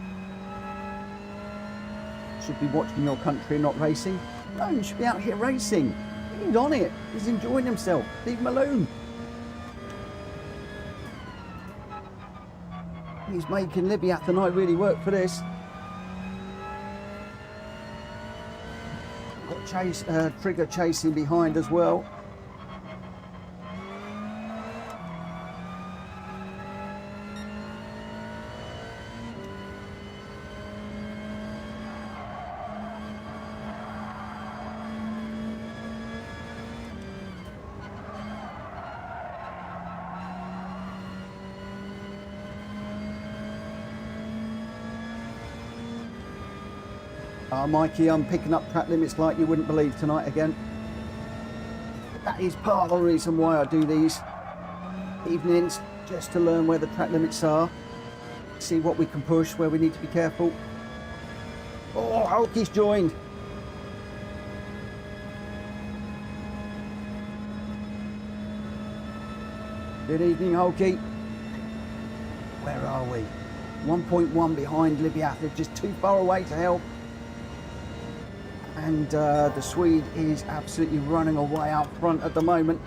Should be watching your country, not racing. No, you should be out here racing. He's on it. He's enjoying himself. Leave him alone. He's making Libiath and I really work for this. Got Trigger chasing behind as well. Mikey, I'm picking up track limits like you wouldn't believe tonight again. That is part of the reason why I do these evenings, just to learn where the track limits are. see what we can push, where we need to be careful. Oh, Hulky's joined. Good evening, Hulky. Where are we? 1.1 behind Libiata, just too far away to help. And the Swede is absolutely running away out front at the moment.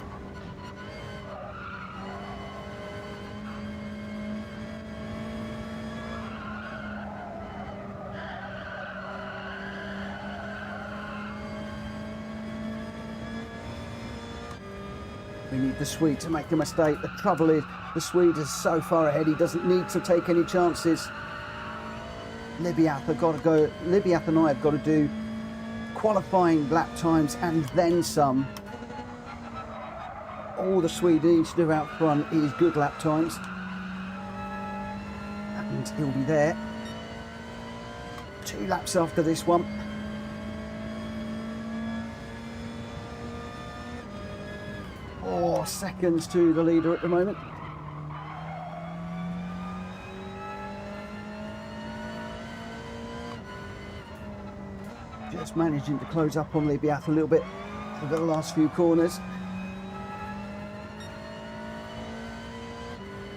We need the Swede to make a mistake. The trouble is, the Swede is so far ahead, he doesn't need to take any chances. Libiata and I have got to do qualifying lap times and then some. All the Swede needs to do out front is good lap times. And he'll be there. 2 laps after this one. Seconds to the leader at the moment. Just managing to close up on Libiata a little bit for the last few corners.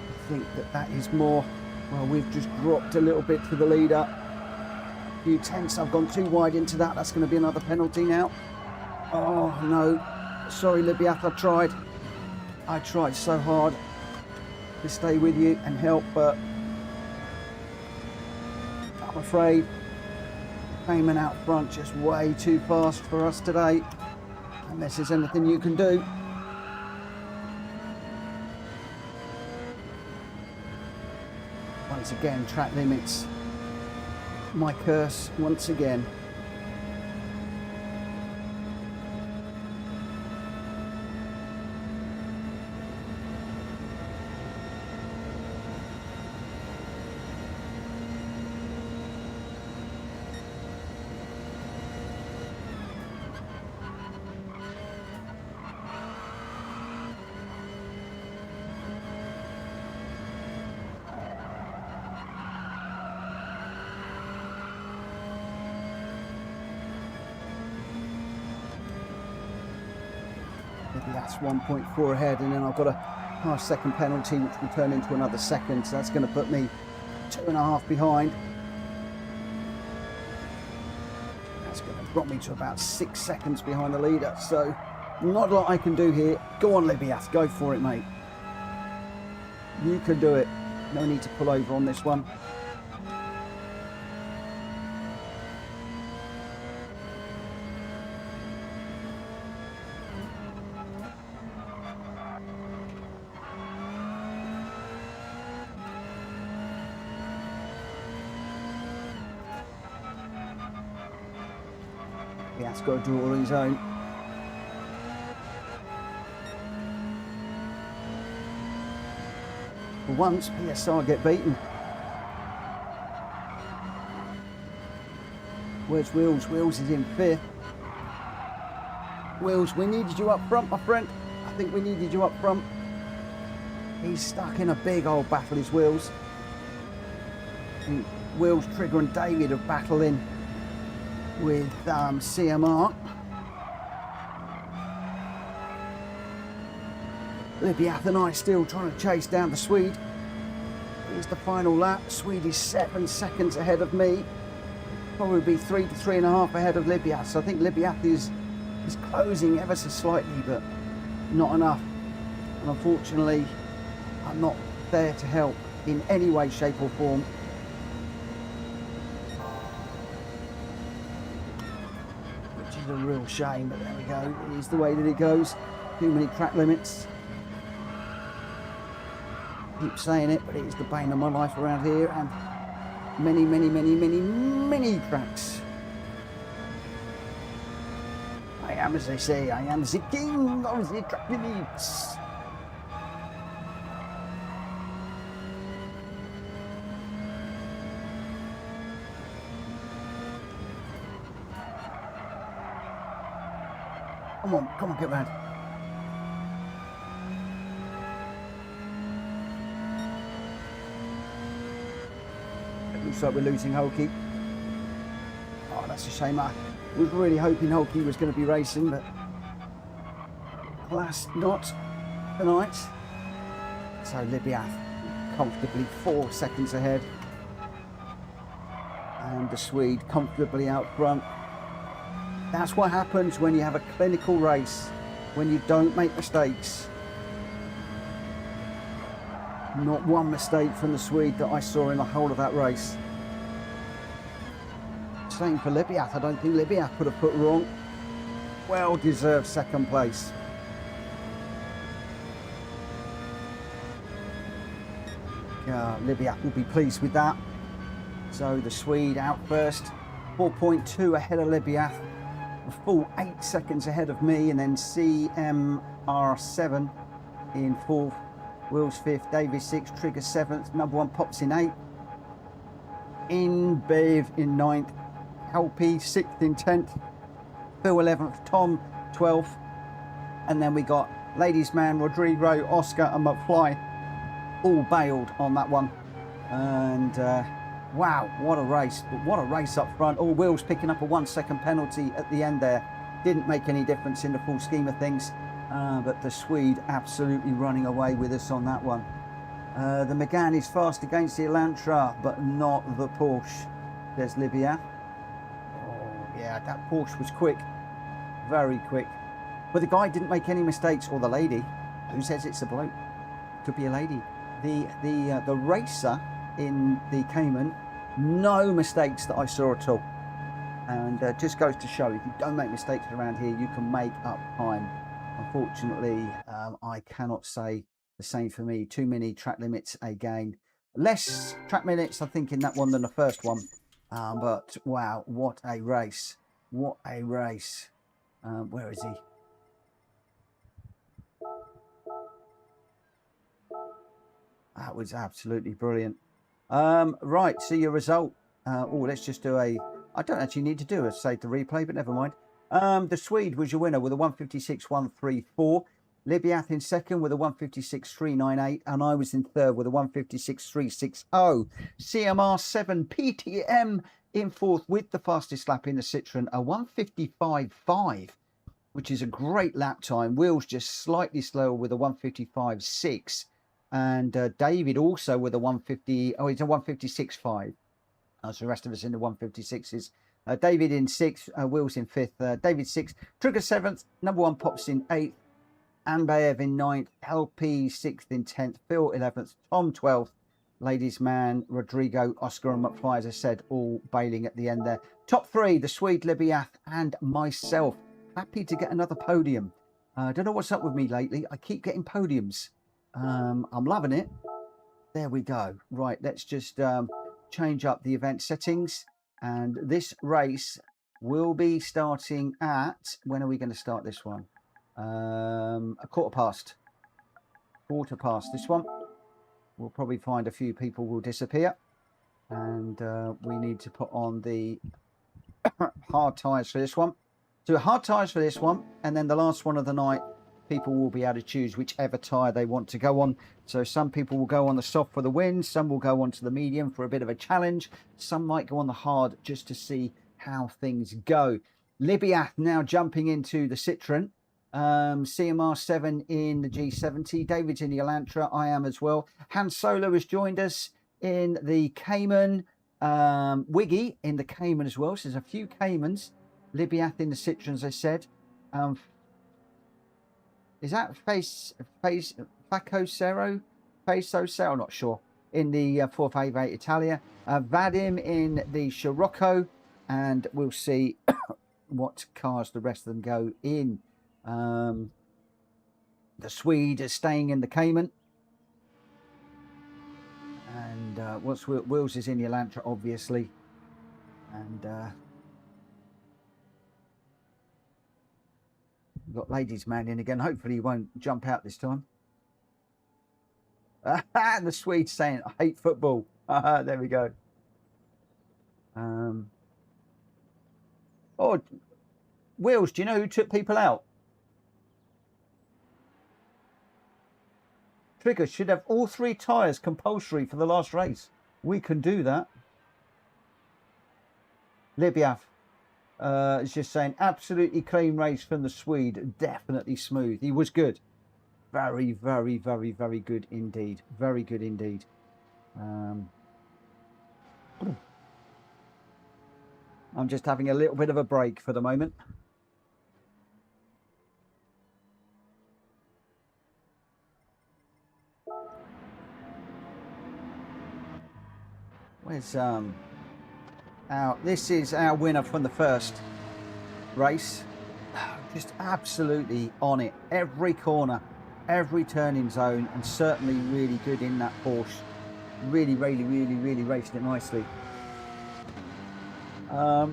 I think that is more, well, we've just dropped a little bit for the leader. A few tenths, I've gone too wide into that. That's going to be another penalty now. Oh no, sorry Libiata, I tried so hard to stay with you and help, but I'm afraid Cayman out front just way too fast for us today, unless there's anything you can do. Once again, track limits. My curse once again. That's 1.4 ahead, and then I've got a half-second penalty which will turn into another second, so that's going to put me 2.5 behind. That's going to drop me to about 6 seconds behind the leader, so not a lot I can do here. Go on Libias, go for it mate. You can do it. No need to pull over on this one. Yeah, it's got to do it all on his own. For once, PSR get beaten. Where's Wills? Wills is in 5th. Wills, we needed you up front, my friend. I think we needed you up front. He's stuck in a big old battle, is Wills. Wills, Trigger and David are battling with CMR. Libiath and I still trying to chase down the Swede. Here's the final lap. Swede is 7 seconds ahead of me. Probably be 3 to 3.5 ahead of Libiath. So I think Libiath is closing ever so slightly, but not enough. And unfortunately, I'm not there to help in any way, shape or form. Which is a real shame, but there we go. It is the way that it goes. Too many track limits. Keep saying it, but it is the bane of my life around here, and many tracks. I am, as they say, I am the king of the track limits. Come on, get round. Looks like we're losing Holkey. Oh, that's a shame. I was really hoping Holkey was going to be racing, but alas, not tonight. So Libyath comfortably 4 seconds ahead. And the Swede comfortably out front. That's what happens when you have a clinical race, when you don't make mistakes. Not one mistake from the Swede that I saw in the whole of that race. Same for Libyath. I don't think Libyath could have put wrong. Well deserved second place. Libyath will be pleased with that. So the Swede out first, 4.2 ahead of Libyath, a full 8 seconds ahead of me, and then CMR7 in 4th, Will's 5th, David 6th, Trigger 7th, number 1 Pops in 8th, in Bev in 9th, Helpy 6th in 10th, Phil 11th, Tom 12th, and then we got Ladies Man, Rodrigo, Oscar and McFly all bailed on that one. And wow, what a race. But what a race up front. All Will's picking up a 1 second penalty at the end there. Didn't make any difference in the full scheme of things. But the Swede absolutely running away with us on that one. The Megane is fast against the Elantra, but not the Porsche. There's Libya. Oh yeah, that Porsche was quick. Very quick. But the guy didn't make any mistakes, or the lady. Who says it's a bloke? Could be a lady. The racer in the Cayman, no mistakes that I saw at all. And just goes to show, if you don't make mistakes around here, you can make up time. Unfortunately, I cannot say the same for me. Too many track limits again. Less track minutes, I think, in that one than the first one. But wow, what a race. What a race. Where is he? That was absolutely brilliant. Right, so your result. Oh, let's just do a... I don't actually need to do a save the replay, but never mind. The Swede was your winner with a 156.134. Libyath in second with a 156.398. And I was in third with a 156.360. CMR7 PTM in fourth with the fastest lap in the Citroen, a 155.5, which is a great lap time. Will's just slightly slower with a 155.6. And David also with a 150, oh, it's a 156.5. So the rest of us in the 156s. David in 6th, Will's in 5th, David 6th, Trigger 7th, number 1 Pops in 8th, Ambaev in 9th, LP 6th in 10th, Phil 11th, Tom 12th, Ladies Man, Rodrigo, Oscar and McFly, as I said, all bailing at the end there. Top 3, the Swede, Libyath and myself. Happy to get another podium. I don't know what's up with me lately. I keep getting podiums. I'm loving it. There we go. Right, let's just change up the event settings, and this race will be starting at, when are we going to start this one? A quarter past this one. We'll probably find a few people will disappear, and we need to put on the hard tyres for this one. So hard tyres for this one, and then the last one of the night, people will be able to choose whichever tyre they want to go on. So some people will go on the soft for the win, some will go on to the medium for a bit of a challenge, some might go on the hard just to see how things go. Libyath now jumping into the Citroen, CMR7 in the G70, David's in the Elantra, I am as well. Han Solo has joined us in the Cayman, Wiggy in the Cayman as well, so there's a few Caymans. Libyath in the Citroen, as I said. Is that Facosero? I'm not sure. In the 458 Italia. Vadim in the Scirocco. And we'll see what cars the rest of them go in. The Swede is staying in the Cayman. And Wills is in the Elantra, obviously. And... we've got Ladies Man in again. Hopefully he won't jump out this time. The Swede's saying, I hate football. There we go. Oh, Wills, do you know who took people out? Trigger should have all 3 tyres compulsory for the last race. We can do that. Libya is just saying, absolutely clean race from the Swede. Definitely smooth. He was good. Very, very, very, very good indeed. Very good indeed. I'm just having a little bit of a break for the moment. Where's this is our winner from the first race. Just absolutely on it. Every corner, every turning zone, and certainly really good in that Porsche. Really, really, really, really raced it nicely.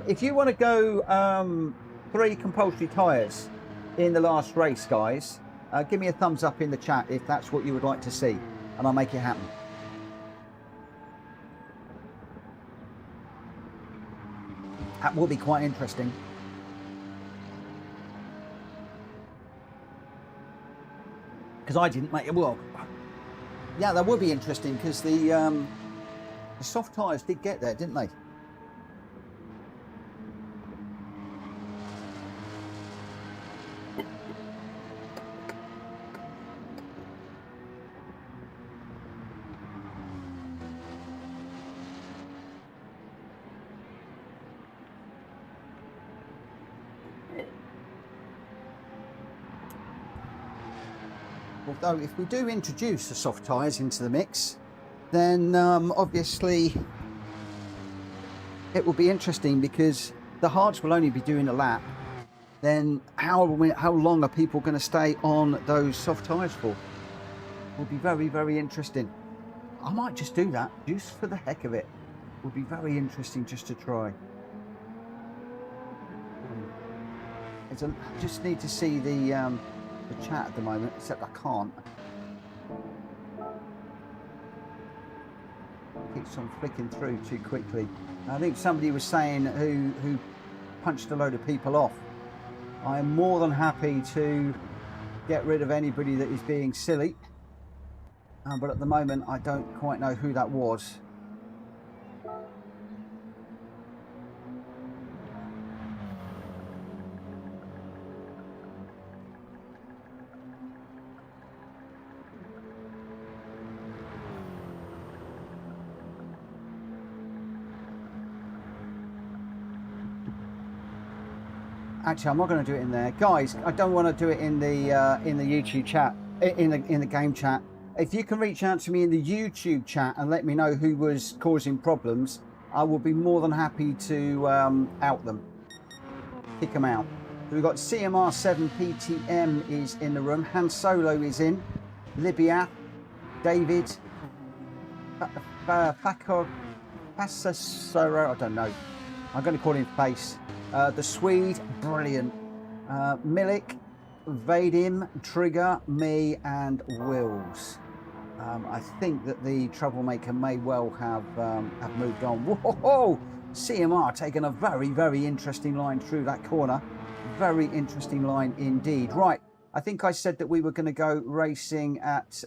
If you want to go 3 compulsory tyres in the last race, guys, give me a thumbs up in the chat if that's what you would like to see, and I'll make it happen. That will be quite interesting. Because I didn't make it. Well, yeah, that would be interesting because the soft tyres did get there, didn't they? Although if we do introduce the soft tyres into the mix, then obviously it will be interesting because the hards will only be doing a lap. Then how long are people going to stay on those soft tyres for? Will be very, very interesting. I might just do that just for the heck of it. Would be very interesting just to try. I just need to see the chat at the moment, except I can't. It keeps on flicking through too quickly. I think somebody was saying who punched a load of people off. I am more than happy to get rid of anybody that is being silly, but at the moment I don't quite know who that was. Actually, I'm not going to do it in there, guys. I don't want to do it in the YouTube chat, in the game chat. If you can reach out to me in the YouTube chat and let me know who was causing problems, I will be more than happy to out them, kick them out. So we've got CMR7 PTM is in the room. Han Solo is in. Libya, David, Fakor, Passasoro, I don't know. I'm going to call him Face. The Swede, brilliant. Milik, Vadim, Trigger, me, and Wills. I think that the troublemaker may well have moved on. Whoa! CMR taking a very, very interesting line through that corner. Very interesting line indeed. Right, I think I said that we were going to go racing at...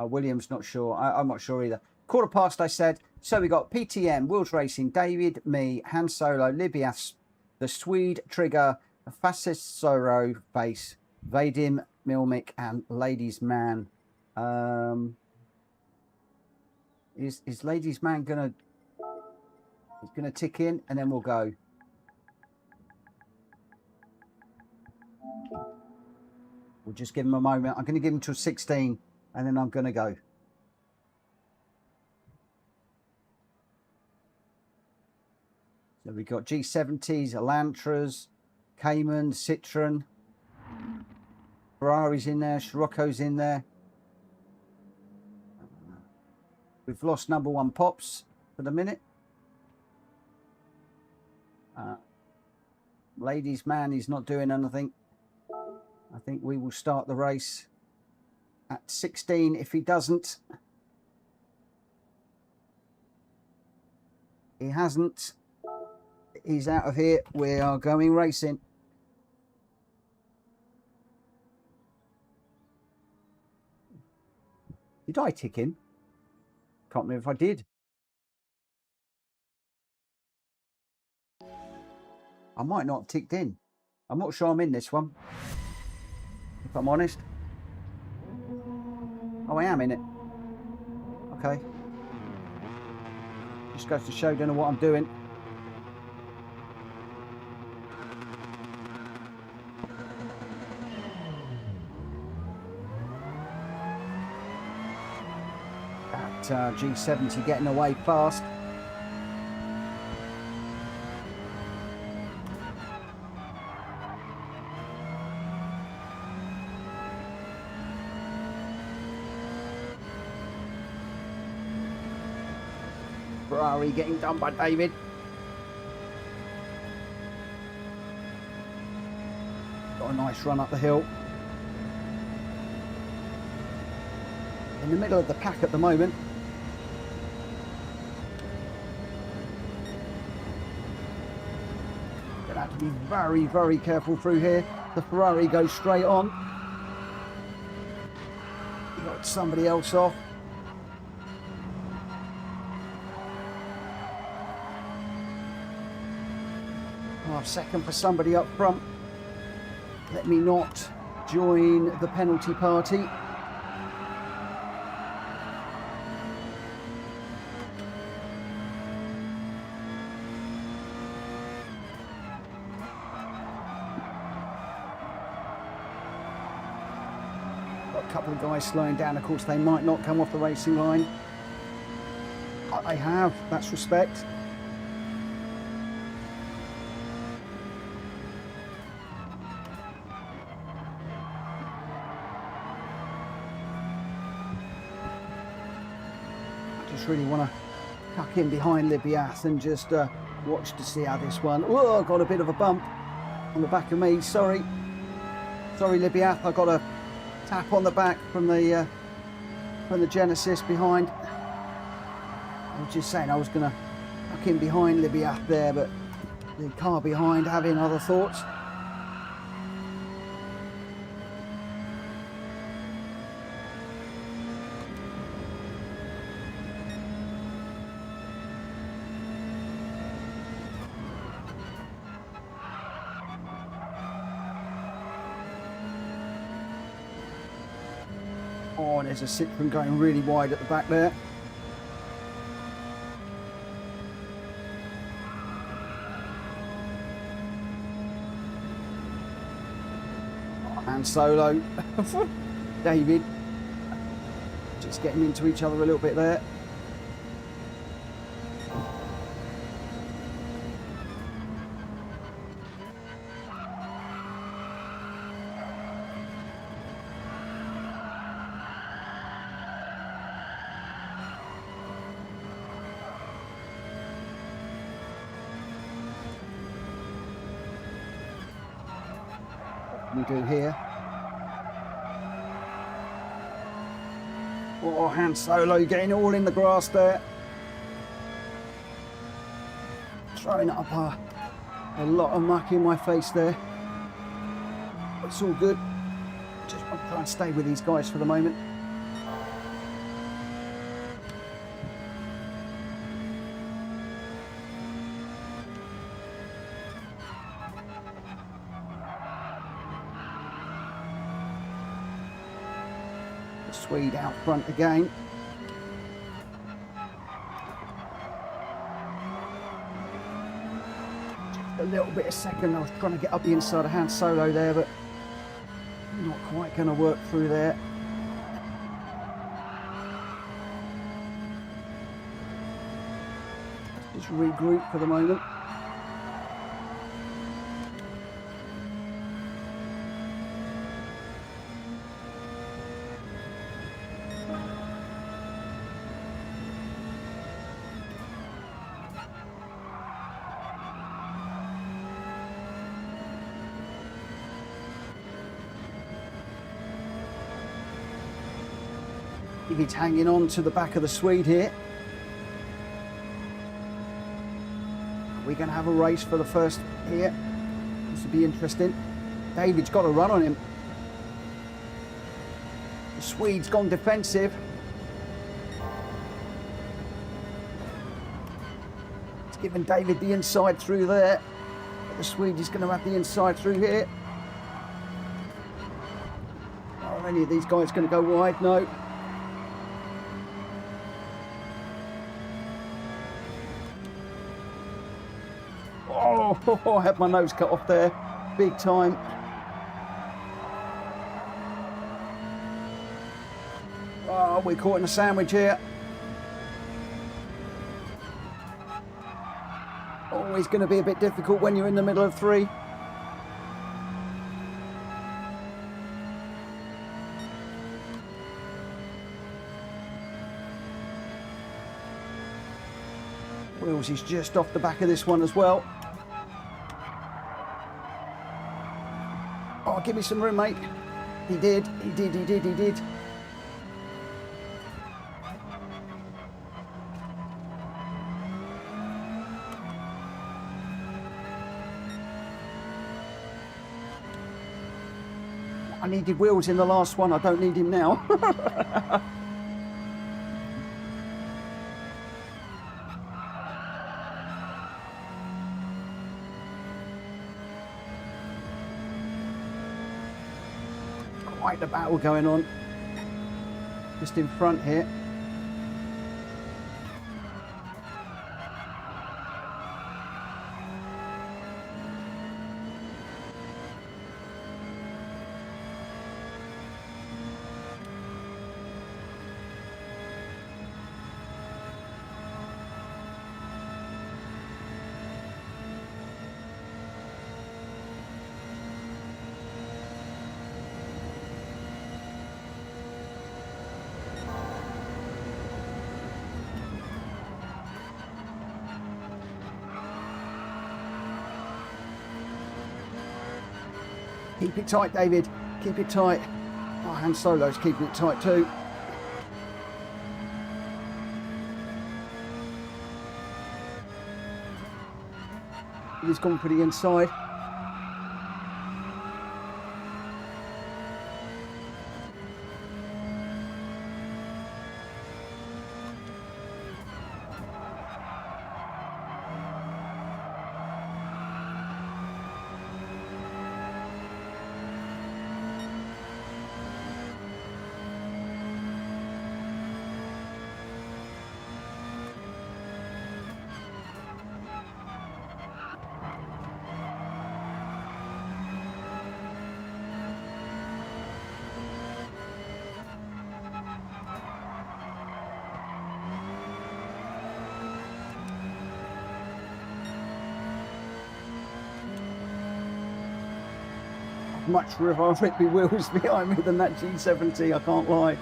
William's not sure. I'm not sure either. 15:15 I said. So we got PTM, Wills Racing, David, me, Han Solo, Libias, the Swede, Trigger, Fascisoro, Face, Vadim, Milmik, and Ladies Man. Is Ladies Man gonna tick in and then we'll go. We'll just give him a moment. I'm going to give him till 16. And then I'm going to go. So we've got G70s, Elantras, Cayman, Citroen, Ferrari's in there, Scirocco's in there. We've lost number 1 Pops for the minute. Ladies Man is not doing anything. I think we will start the race at 16 if he doesn't. He hasn't. He's out of here. We are going racing. Did I tick in? Can't remember if I did. I might not have ticked in. I'm not sure I'm in this one, if I'm honest. Oh, I am in it. Okay. Just goes to show, don't know what I'm doing. That G70 getting away fast. Ferrari getting done by David. Got a nice run up the hill. In the middle of the pack at the moment. Gonna have to be very, very careful through here. The Ferrari goes straight on. You got somebody else off. Second for somebody up front. Let me not join the penalty party. Got a couple of guys slowing down. Of course, they might not come off the racing line. I have. That's respect. Really want to tuck in behind Libiath and just watch to see how this one. Oh, I got a bit of a bump on the back of me. Sorry, Libiath. I got a tap on the back from the Genesis behind. I was just saying I was going to tuck in behind Libiath there, but the car behind having other thoughts. Oh, and there's a Citroen going really wide at the back there. Oh, Han Solo. David. Just getting into each other a little bit there. We do here. Oh, Han Solo getting all in the grass there. Throwing up a lot of muck in my face there. It's all good. Just want to try and stay with these guys for the moment. Swede out front again. Just a little bit of second. I was trying to get up the inside of Han Solo there, but not quite going to work through there. Just regroup for the moment. He's hanging on to the back of the Swede here. Are we going to have a race for the first here? This will be interesting. David's got a run on him. The Swede's gone defensive. giving David the inside through there. The Swede is going to have the inside through here. Are any of these guys going to go wide? No. Oh, I had my nose cut off there. Big time. Oh, we're caught in a sandwich here. Always going to be a bit difficult when you're in the middle of three. Wills is just off the back of this one as well. Oh, give me some room, mate. He did. I needed Wills in the last one. I don't need him now. Quite the battle going on. Just in front here. Keep it tight, David. Keep it tight. Oh, Han Solo's keeping it tight too. He's gone for the inside. Much rather it be Wills behind me than that G70, I can't lie.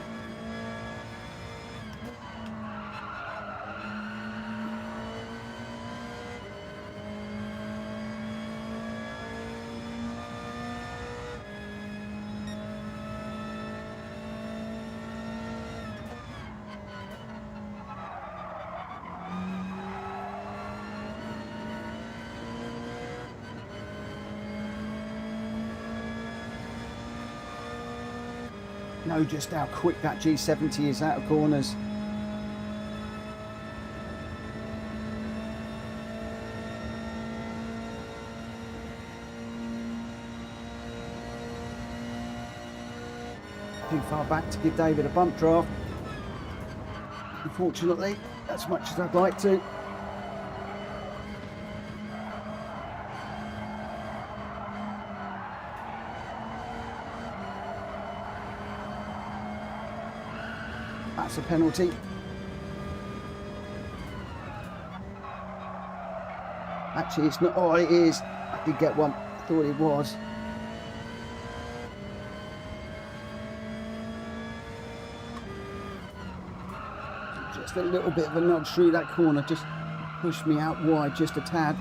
Know just how quick that G70 is out of corners. Too far back to give David a bump draft. Unfortunately, as much as I'd like to. That's a penalty. Actually, it's not. Oh, it is. I did get one. I thought it was. Just a little bit of a nudge through that corner. Just pushed me out wide just a tad.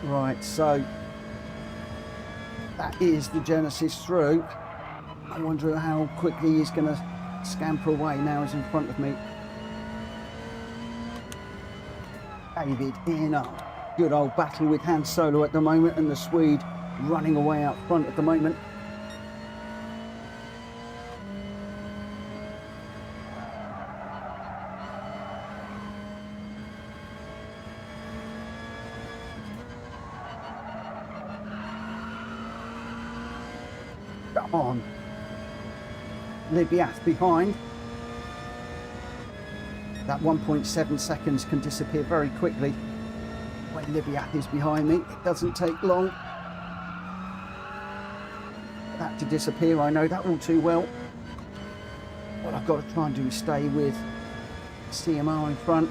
Right, so that is the Genesis through. I wonder how quickly he's going to scamper away now he's in front of me. David in a good old battle with Han Solo at the moment, and the Swede running away out front at the moment. Come on. Libyath behind. That 1.7 seconds can disappear very quickly when Libyath is behind me. It doesn't take long for that to disappear. I know that all too well. What I've got to try and do is stay with CMR in front.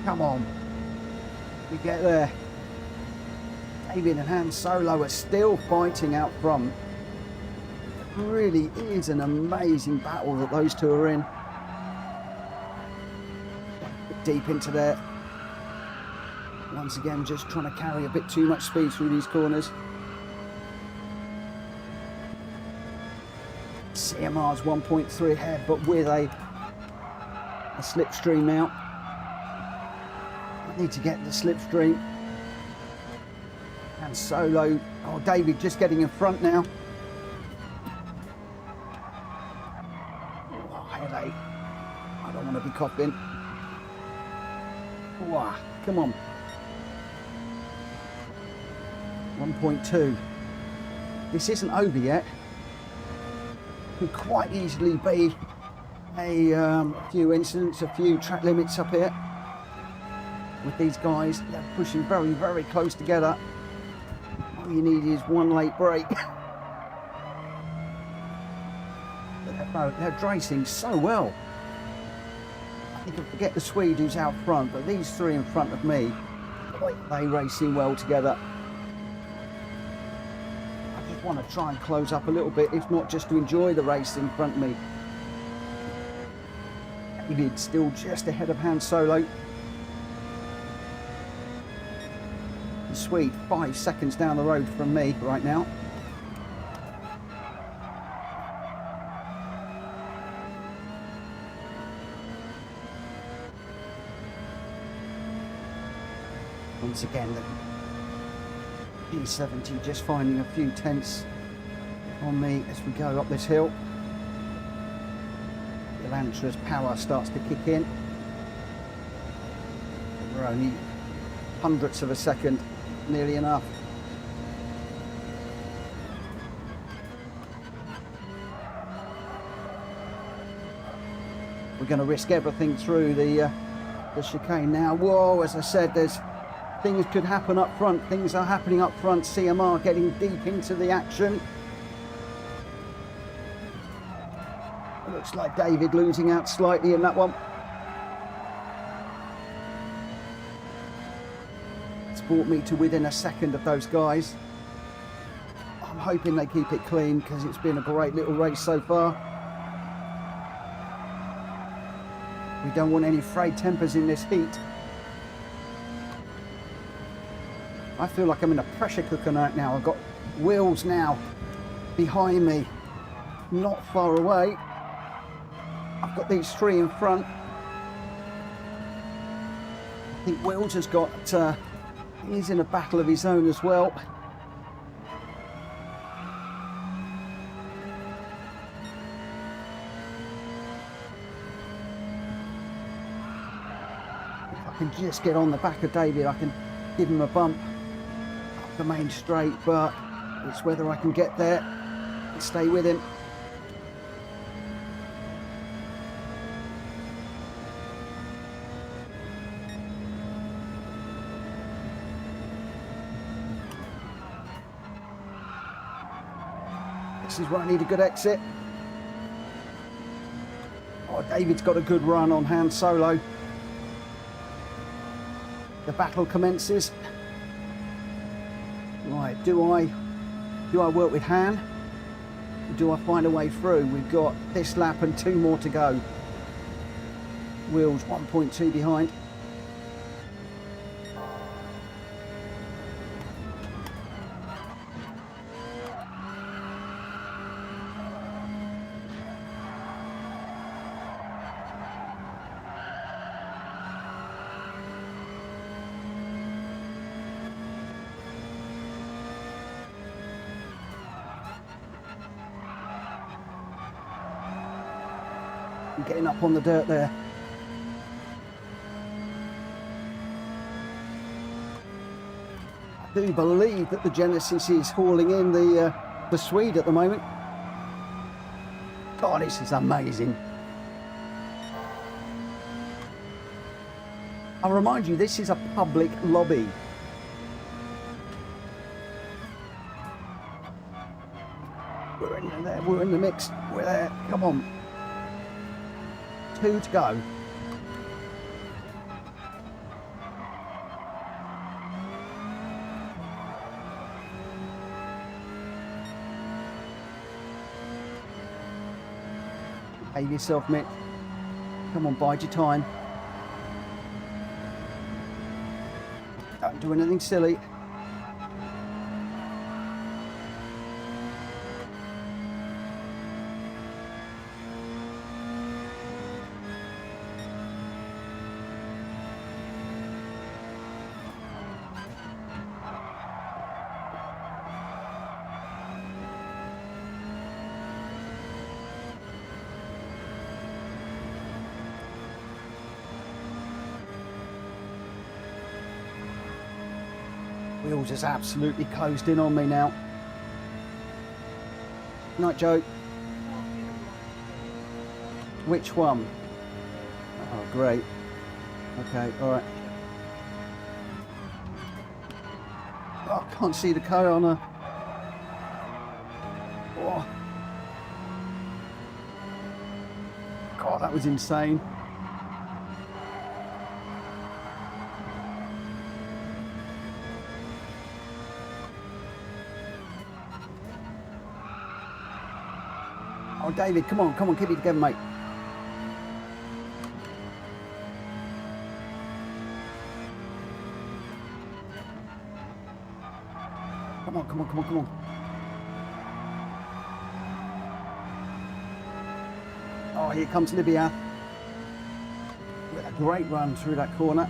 Come on, we get there. David and Han Solo are still fighting out front. It really is an amazing battle that those two are in. Deep into there. Once again, just trying to carry a bit too much speed through these corners. CMR's 1.3 ahead, but with a slipstream now. I need to get the slipstream. And Solo, oh, David just getting in front now. Oh, headache. I don't want to be coughing. Wow, come on. 1.2. This isn't over yet. Could quite easily be a few incidents, a few track limits up here. With these guys, they're pushing very, very close together. All you need is one late break. They're racing so well. You can forget the Swede who's out front, but these three in front of me, they racing well together. I just want to try and close up a little bit, if not just to enjoy the race in front of me. David still just ahead of Han Solo. The Swede 5 seconds down the road from me right now. Once again, the P70 just finding a few tenths on me as we go up this hill. The Elantra's power starts to kick in. We're only hundredths of a second, nearly enough. We're going to risk everything through the chicane now. Whoa, as I said, there's things could happen up front. Things are happening up front. CMR getting deep into the action. It looks like David losing out slightly in that one. It's brought me to within a second of those guys. I'm hoping they keep it clean because it's been a great little race so far. We don't want any frayed tempers in this heat. I feel like I'm in a pressure cooker right now. I've got wheels now behind me, not far away. I've got these three in front. I think Wills has got, he's in a battle of his own as well. If I can just get on the back of David, I can give him a bump up the main straight, but it's whether I can get there and stay with him. This is where I need a good exit. Oh, David's got a good run on Han Solo. The battle commences. Right, do I work with Han? Or do I find a way through? We've got this lap and 2 more to go. Wheels 1.2 behind. Getting up on the dirt there. do believe that the Genesis is hauling in the Swede at the moment. God, this is amazing. I'll remind you, this is a public lobby. We're in there, we're in the mix, we're there, come on. 2 to go. Behave yourself, Mick. Come on, bide your time. Don't do anything silly. Wheels is absolutely closed in on me now. Night, Joe. Which one? Oh, great. Okay, all right. Oh, I can't see the car on her. Oh. God, that was insane. Oh, David, come on, keep it together, mate. Come on. Oh, here comes Libya. With a great run through that corner.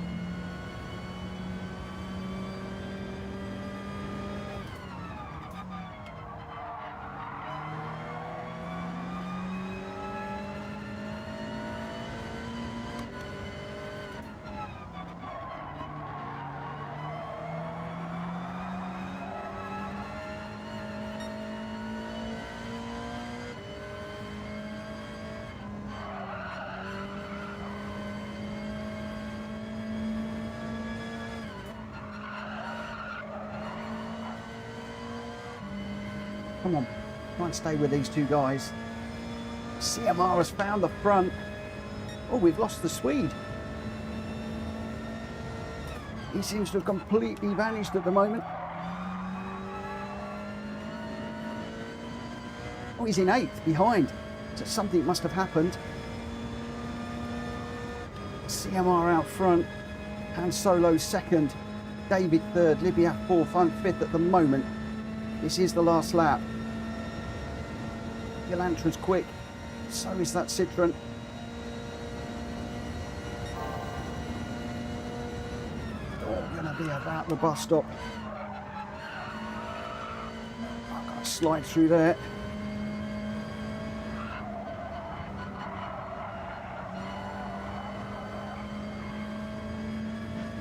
Come on, try and stay with these two guys. CMR has found the front. Oh, we've lost the Swede. He seems to have completely vanished at the moment. Oh, he's in 8th, behind. So something must have happened. CMR out front. Han Solo 2nd. David 3rd. Libya 4th. I'm 5th at the moment. This is the last lap. The Elantra's quick. So is that Citroen. Oh, going to be about the bus stop. I've got to slide through there.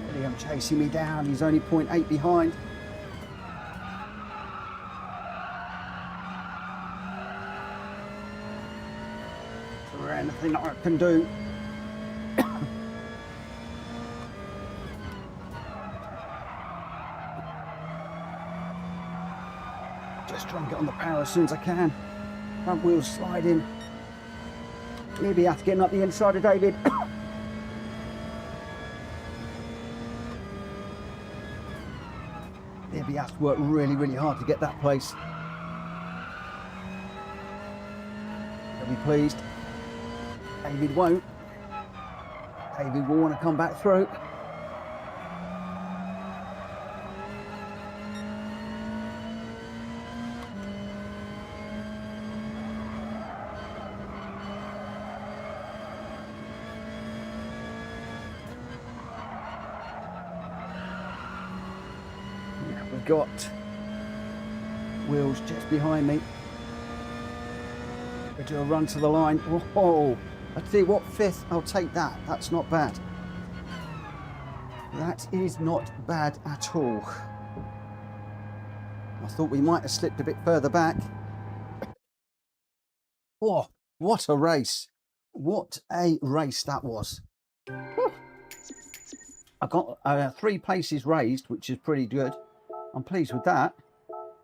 William chasing me down. He's only 0.8 behind. Anything that I can do. Just try and get on the power as soon as I can. Front wheels sliding. Maybe have to get up the inside of David. Maybe have to work really hard to get that place. He'll be pleased. David won't. David will want to come back through. Now we've got wheels just behind me. We do a run to the line. Oh, I tell you what, 5th, I'll take that. That's not bad. That is not bad at all. I thought we might have slipped a bit further back. Oh, what a race. What a race that was. Whew. I got 3 places raised, which is pretty good. I'm pleased with that.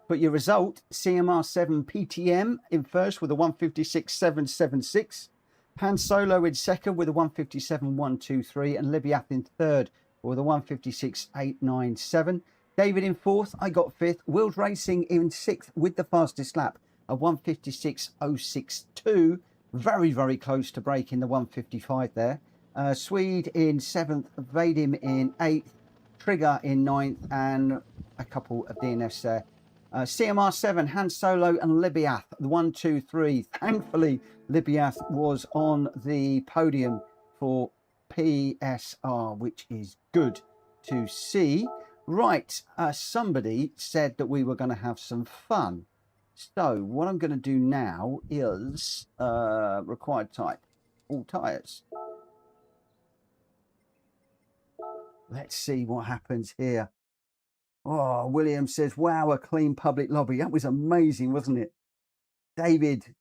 But your result, CMR7 PTM in first with a 156.776. Han Solo in second with a 157.123. And Libyath in third with a 156.897. David in fourth, I got fifth. Wills Racing in sixth with the fastest lap, a 156.062. Very, very close to breaking the 155 there. Swede in seventh, Vadim in eighth, Trigger in ninth, and a couple of DNFs there. CMR7, Han Solo and Libyath, the 1, 2, 3. Thankfully, Libyath was on the podium for PSR, which is good to see. Right, somebody said that we were going to have some fun. So what I'm going to do now is required type, all tyres. Let's see what happens here. Oh, William says, wow, a clean public lobby. That was amazing, wasn't it? David,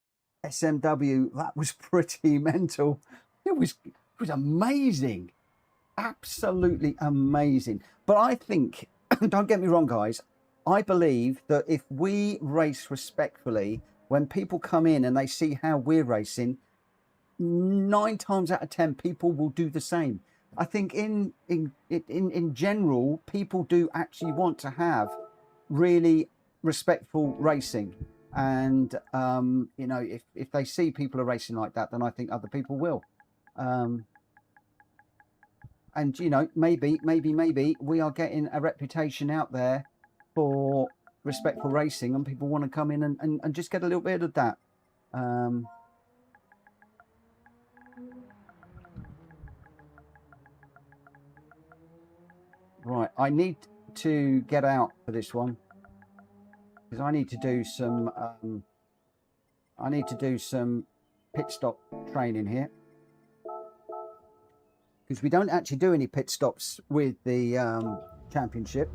SMW, that was pretty mental. It was amazing. Absolutely amazing. But I think, don't get me wrong, guys, I believe that if we race respectfully, when people come in and they see how we're racing, 9 times out of 10, people will do the same. I think in general, people do actually want to have really respectful racing. And, you know, if they see people are racing like that, then I think other people will. And, you know, maybe we are getting a reputation out there for respectful racing, and people want to come in and just get a little bit of that. Right, I need to get out for this one because I need to do some pit stop training here, because we don't actually do any pit stops with the championship.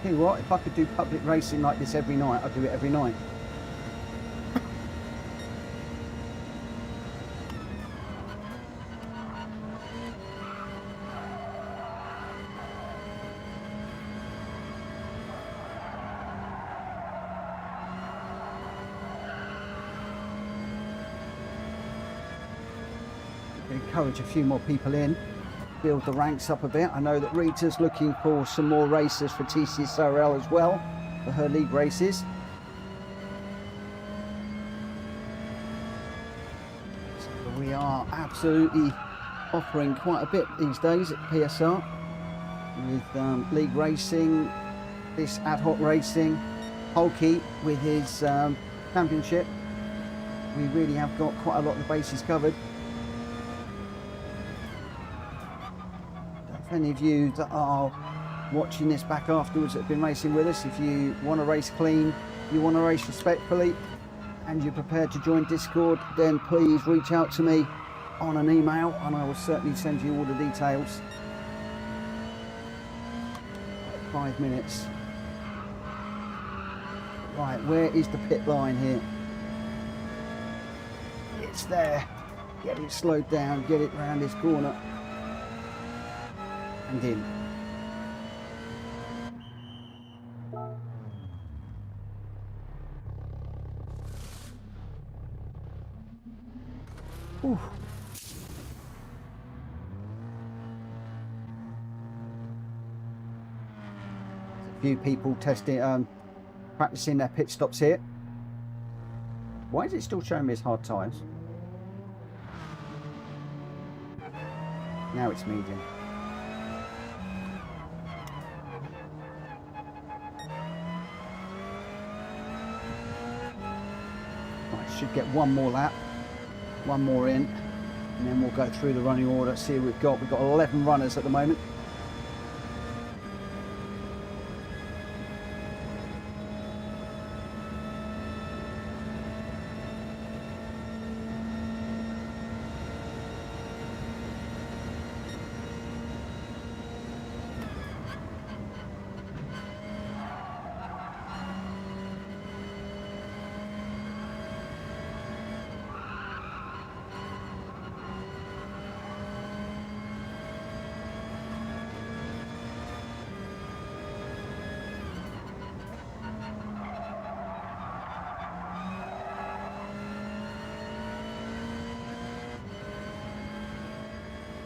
Tell you what, if I could do public racing like this every night, I'd do it every night. Encourage a few more people in. Build the ranks up a bit. I know that Rita's looking for some more racers for TCSRL as well, for her league races. So we are absolutely offering quite a bit these days at PSR with league racing, this ad hoc racing, Hulky with his championship. We really have got quite a lot of the bases covered. Any of you that are watching this back afterwards that have been racing with us, if you want to race clean, you want to race respectfully, and you're prepared to join Discord, then please reach out to me on an email and I will certainly send you all the details. 5 minutes. Right, where is the pit line here? It's there. Get it slowed down, get it round this corner. And in. Ooh. A few people testing, practicing their pit stops here. Why is it still showing me as hard tyres? Now it's medium. should get one more lap, one more in, and then we'll go through the running order, see who we've got. We've got 11 runners at the moment.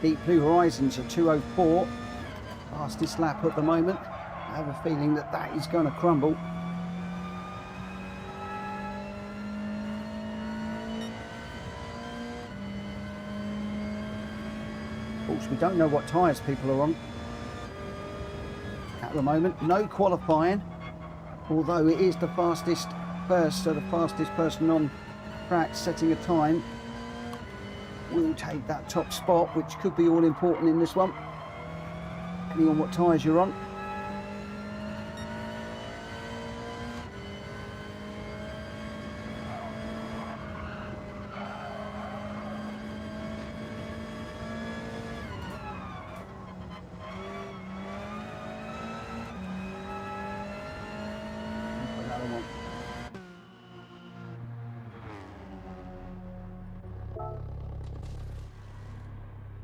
Deep Blue Horizons are 2:04, fastest lap at the moment. I have a feeling that that is going to crumble. Of course, we don't know what tyres people are on at the moment. No qualifying, although it is the fastest person on track setting a time. Will take that top spot, which could be all important in this one, depending on what tyres you're on.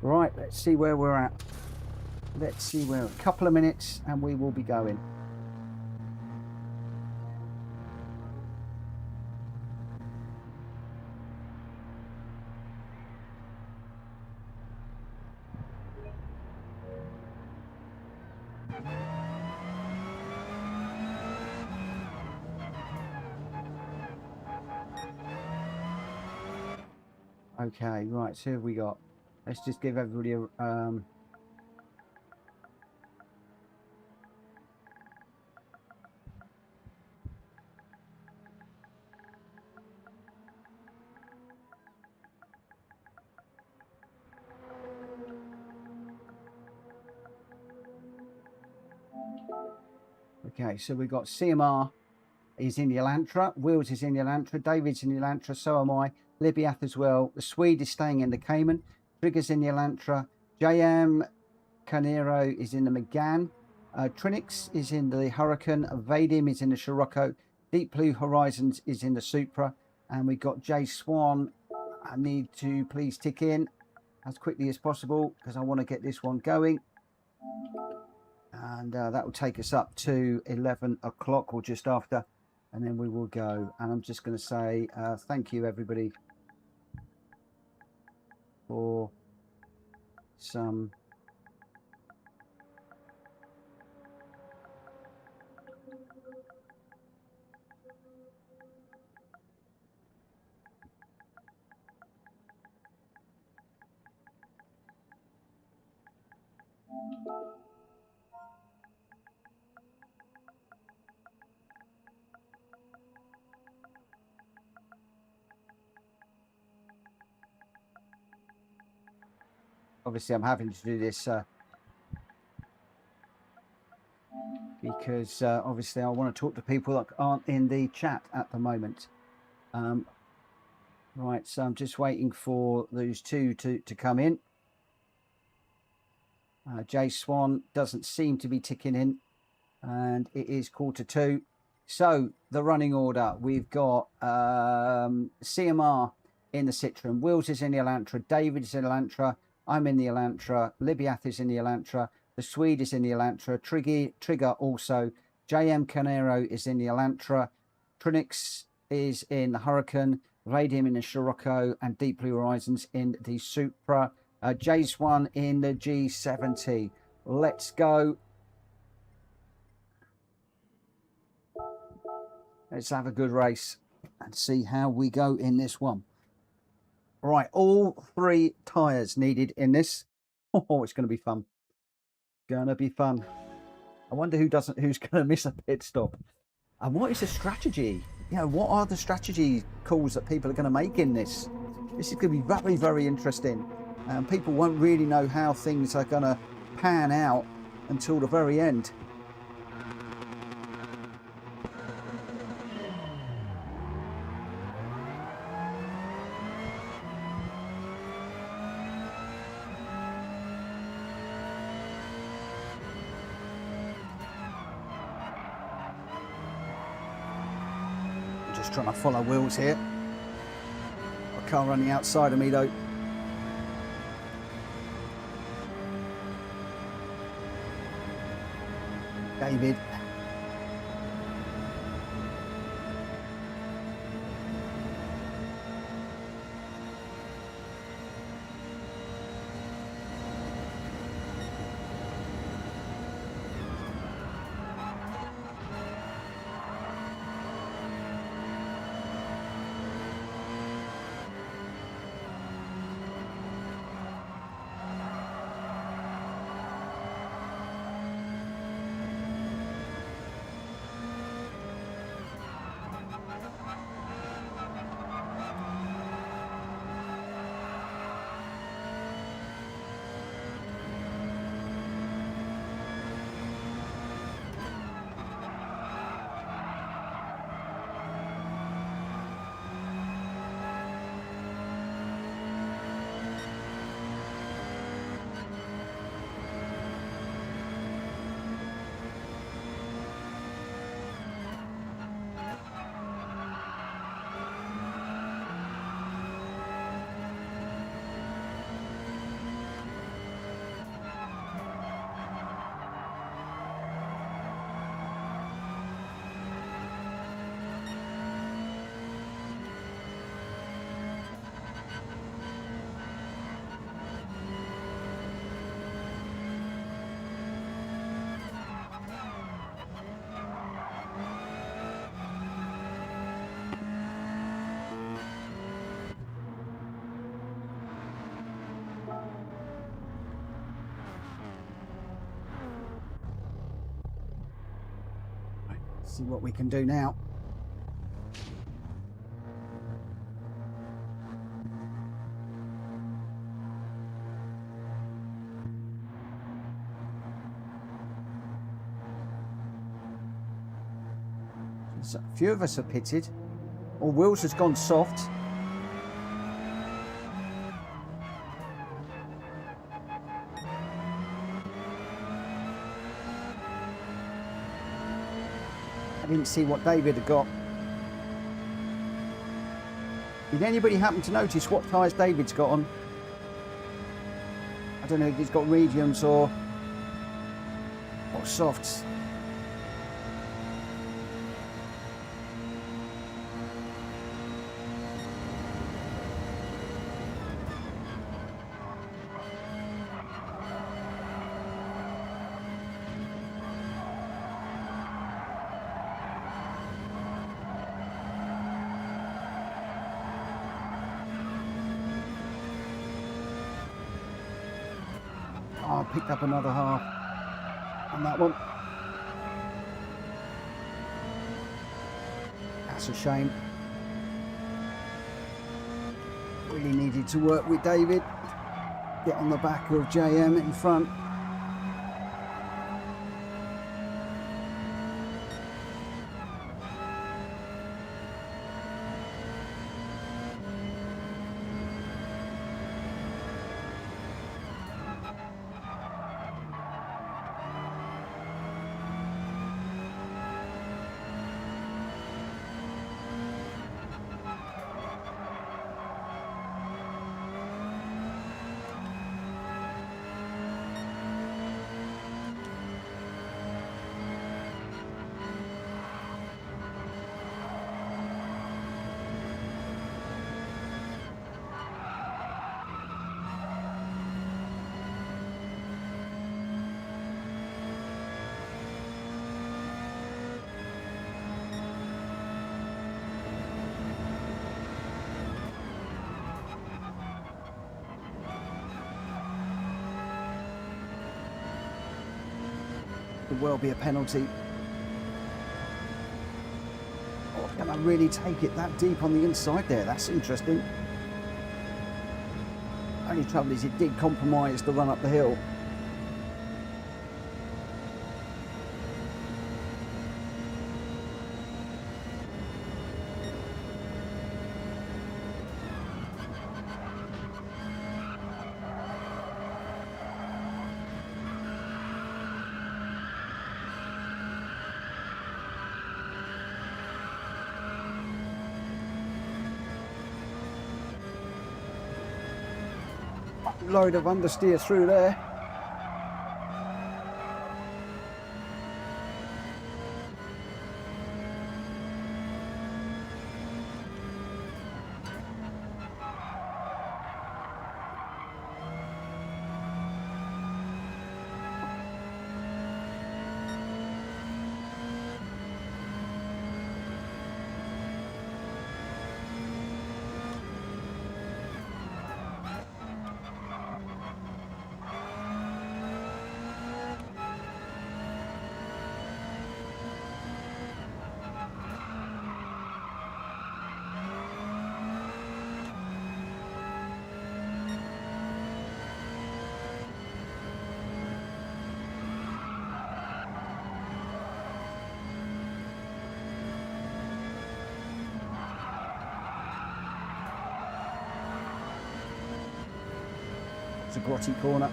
Right, let's see where we're at. Let's see where, a couple of minutes and we will be going. Okay, right, so who have we got? Let's just give everybody a okay, so we've got CMR is in the Elantra, Wills is in the Elantra, David's in the Elantra, so am I, Libyath as well. The Swede is staying in the Cayman, Trigger's in the Elantra, JM Canero is in the McGann, Trinix is in the Hurricane, Vadim is in the Scirocco, Deep Blue Horizons is in the Supra, and we've got Jay Swan. I need to please tick in as quickly as possible because I want to get this one going. And that will take us up to 11 o'clock or just after, and then we will go. And I'm just going to say thank you everybody for some obviously I'm having to do this because obviously I want to talk to people that aren't in the chat at the moment. Right, so I'm just waiting for those two to come in. Jay Swan doesn't seem to be ticking in, and it is 1:45. So the running order, we've got CMR in the Citroen, Wills is in the Elantra, David is in the Elantra, I'm in the Elantra, Libyath is in the Elantra, the Swede is in the Elantra, Trigger also, JM Canero is in the Elantra, Trinix is in the Hurricane, Vadim in the Scirocco, and Deep Blue Horizons in the Supra. Jay's one in the G70. Let's go. Let's have a good race and see how we go in this one. Right, all 3 tyres needed in this. Oh, it's going to be fun. Gonna be fun. I wonder who's going to miss a pit stop. And what is the strategy? you know, what are the strategy calls that people are going to make in this? This is going to be very, very interesting. People won't really know how things are going to pan out until the very end. Just trying to follow Will's here. A car on the outside of me though. David. See what we can do now. So a few of us are pitted. Or Will's has gone soft. I didn't see what David had got. Did anybody happen to notice what tyres David's got on? I don't know if he's got mediums or softs. Oh, I picked up another half on that one. That's a shame. Really needed to work with David. Get on the back of JM in front. Could well be a penalty. Oh, come to really take it that deep on the inside there. That's interesting. Only trouble is it did compromise the run up the hill. Load of understeer through there. It's a grotty corner.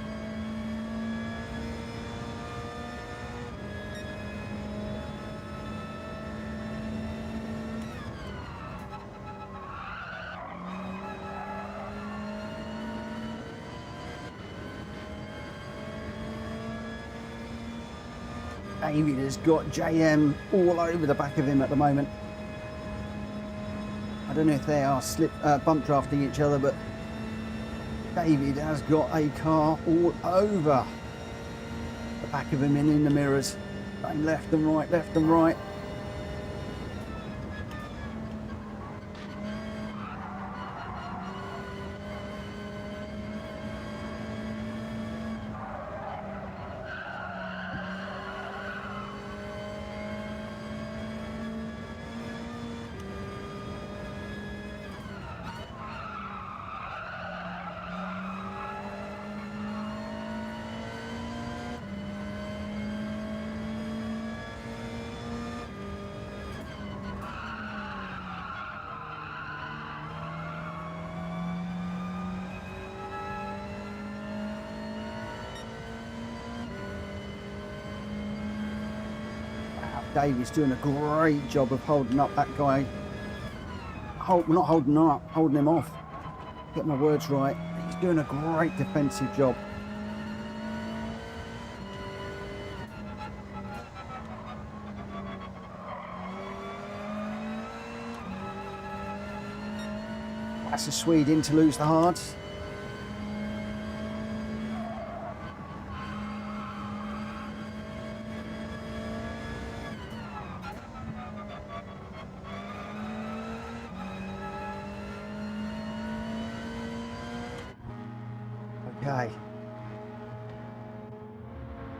David has got JM all over the back of him at the moment. I don't know if they are bump drafting each other, but David has got a car all over the back of him and in the mirrors, going left and right, left and right. David's doing a great job of holding up that guy. Not holding up, holding him off. Get my words right. He's doing a great defensive job. That's a Swede in to lose the hards. Okay.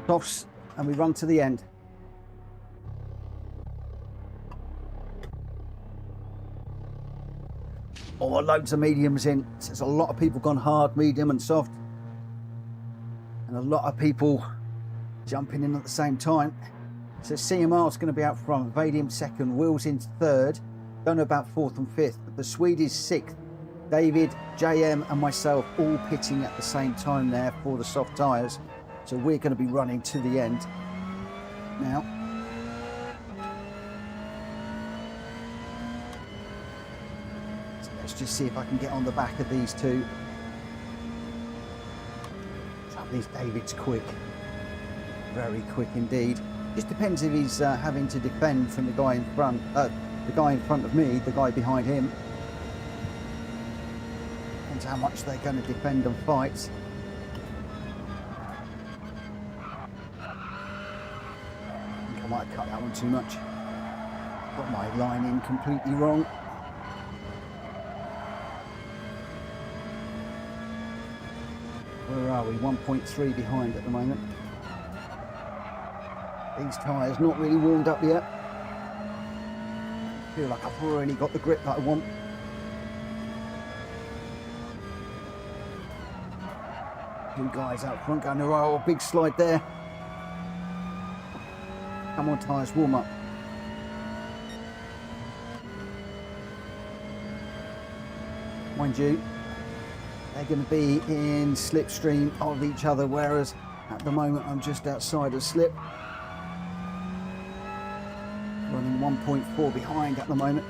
Softs, and we run to the end. Oh, loads of mediums in. So there's a lot of people gone hard, medium and soft. And a lot of people jumping in at the same time. So CMR is going to be out front, Vadium second, Will's in third. Don't know about fourth and fifth, but the Swede is sixth. David, JM and myself all pitting at the same time there for the soft tyres. So we're going to be running to the end now. So let's just see if I can get on the back of these two. Some of these David's quick, very quick indeed. Just depends if he's having to defend from the guy in front, of me, the guy behind him. Depends how much they're going to defend and fight. I think I might have cut that one too much. Got my line in completely wrong. Where are we? 1.3 behind at the moment. These tyres not really warmed up yet. feel like I've really got the grip that I want. Two guys out front going, oh, big slide there. Come on, tyres, warm up. Mind you, they're going to be in slipstream of each other, whereas at the moment I'm just outside of slip. Running 1.4 behind at the moment.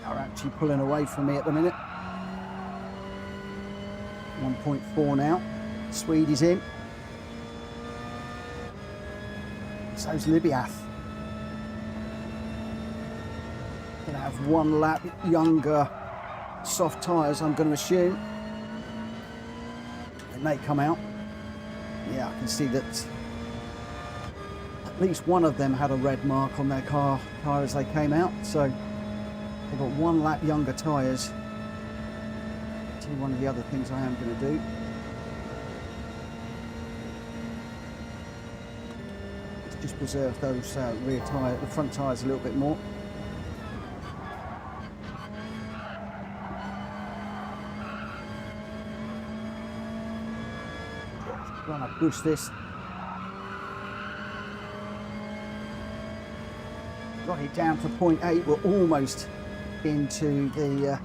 They're actually pulling away from me at the minute. 1.4 now. Swede is in. So's Libiath. Gonna have one lap younger soft tyres, I'm going to assume. And they come out. Yeah, I can see that at least one of them had a red mark on their car tyre as they came out. So they've got one lap younger tyres. One of the other things I am going to do is just preserve those rear tyre, the front tyres a little bit more. Trying to push this. Got it down to 0.8. We're almost into the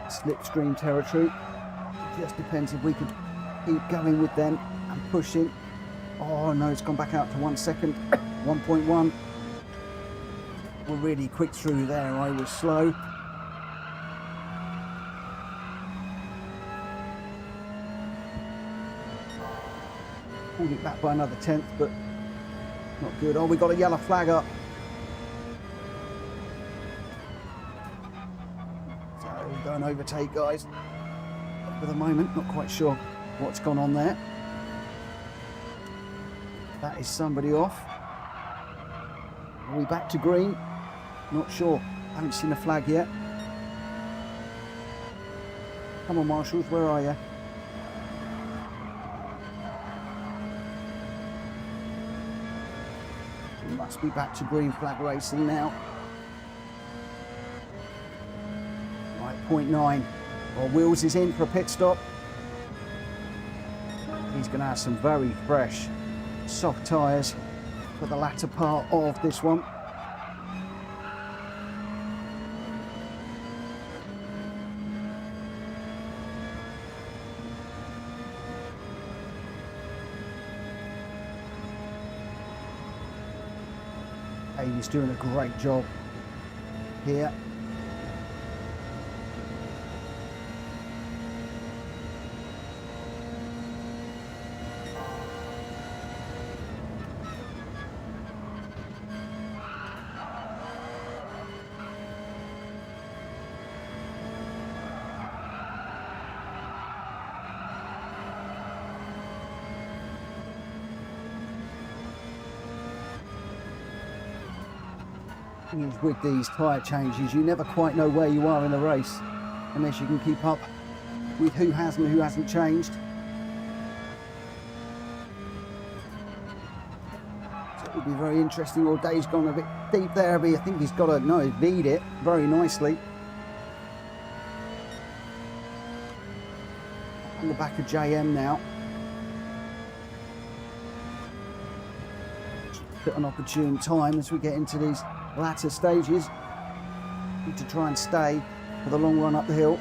slipstream territory. Just depends if we can keep going with them and pushing. Oh no, it's gone back out to 1 second. 1.1. We're really quick through there. I was slow. Pulled it back by another 1/10, but not good. Oh, we got a yellow flag up. So don't overtake, guys. For the moment, not quite sure what's gone on there. That is somebody off. Are we back to green? Not sure. Haven't seen a flag yet. Come on, marshals, where are you? We must be back to green flag racing now. Right, 0.9. Well, Wheels is in for a pit stop. He's going to have some very fresh, soft tyres for the latter part of this one. He's doing a great job here. With these tyre changes, you never quite know where you are in the race unless you can keep up with who has and who hasn't changed. So it will be very interesting. Well, Dave's gone a bit deep there, but I think he's got to lead it very nicely. On the back of JM now. Bit an opportune time as we get into these latter stages. Need to try and stay for the long run up the hill.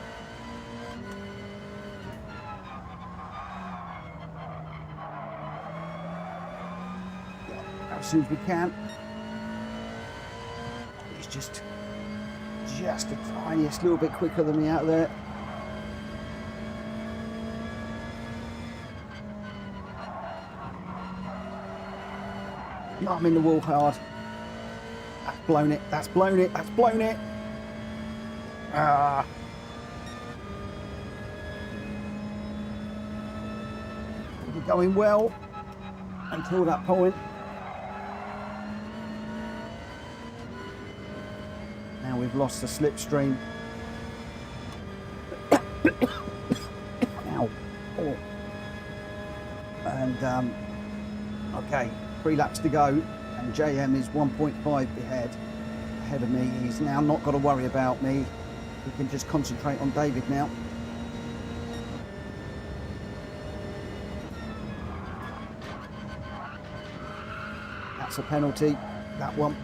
As soon as we can. He's just the tiniest little bit quicker than me out there. I'm in the wall hard. That's blown it, that's blown it, that's blown it. We're going well until that point. Now we've lost the slipstream. Ow. Oh. And okay, 3 laps to go, and JM is 1.5 ahead of me. He's now not got to worry about me. We can just concentrate on David now. That's a penalty, that one.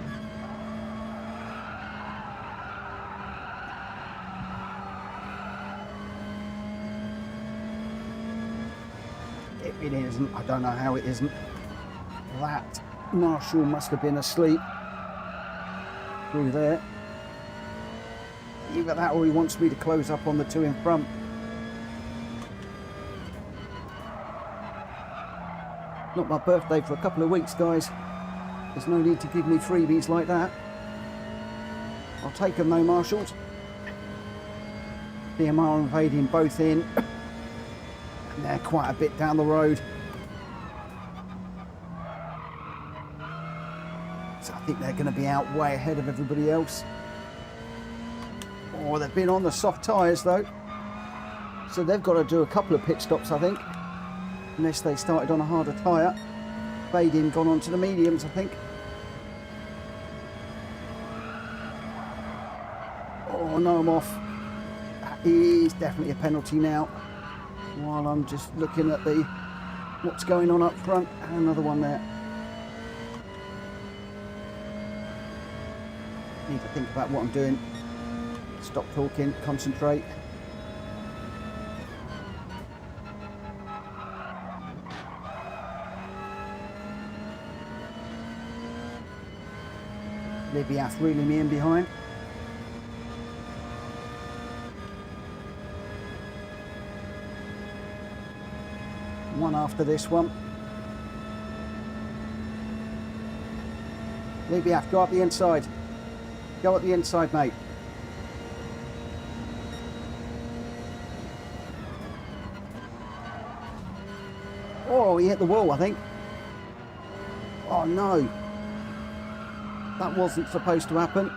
It isn't. I don't know how it isn't. That marshal must have been asleep through there. Either that or he wants me to close up on the 2 in front. Not my birthday for a couple of weeks, guys. There's no need to give me freebies like that. I'll take them though, marshals. DMR and Vadin both in. And they're quite a bit down the road. So I think they're going to be out way ahead of everybody else. Oh, they've been on the soft tyres though. So they've got to do a couple of pit stops, I think. Unless they started on a harder tyre. Vadin gone on to the mediums, I think. Oh no, I'm off. That is definitely a penalty now. While I'm just looking at what's going on up front. And another one there. Need to think about what I'm doing. Stop talking, concentrate. Libyath reeling me in behind. One after this one. Libyath, go up the inside. Go up the inside, mate. Oh, he hit the wall, I think. Oh no. That wasn't supposed to happen.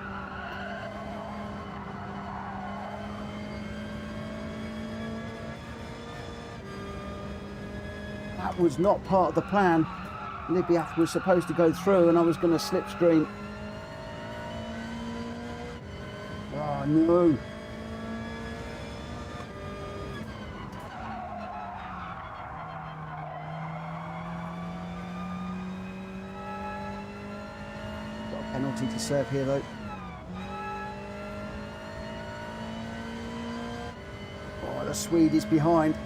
That was not part of the plan. Libyath was supposed to go through and I was going to slipstream. Oh no. Got a penalty to serve here though. Oh, the Swede is behind.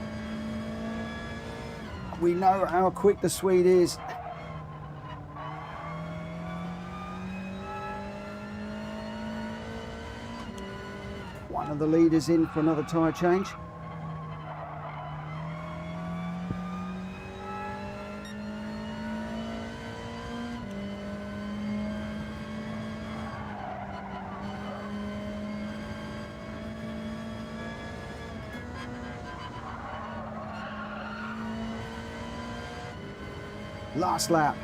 We know how quick the Swede is. One of the leaders in for another tyre change. Last lap.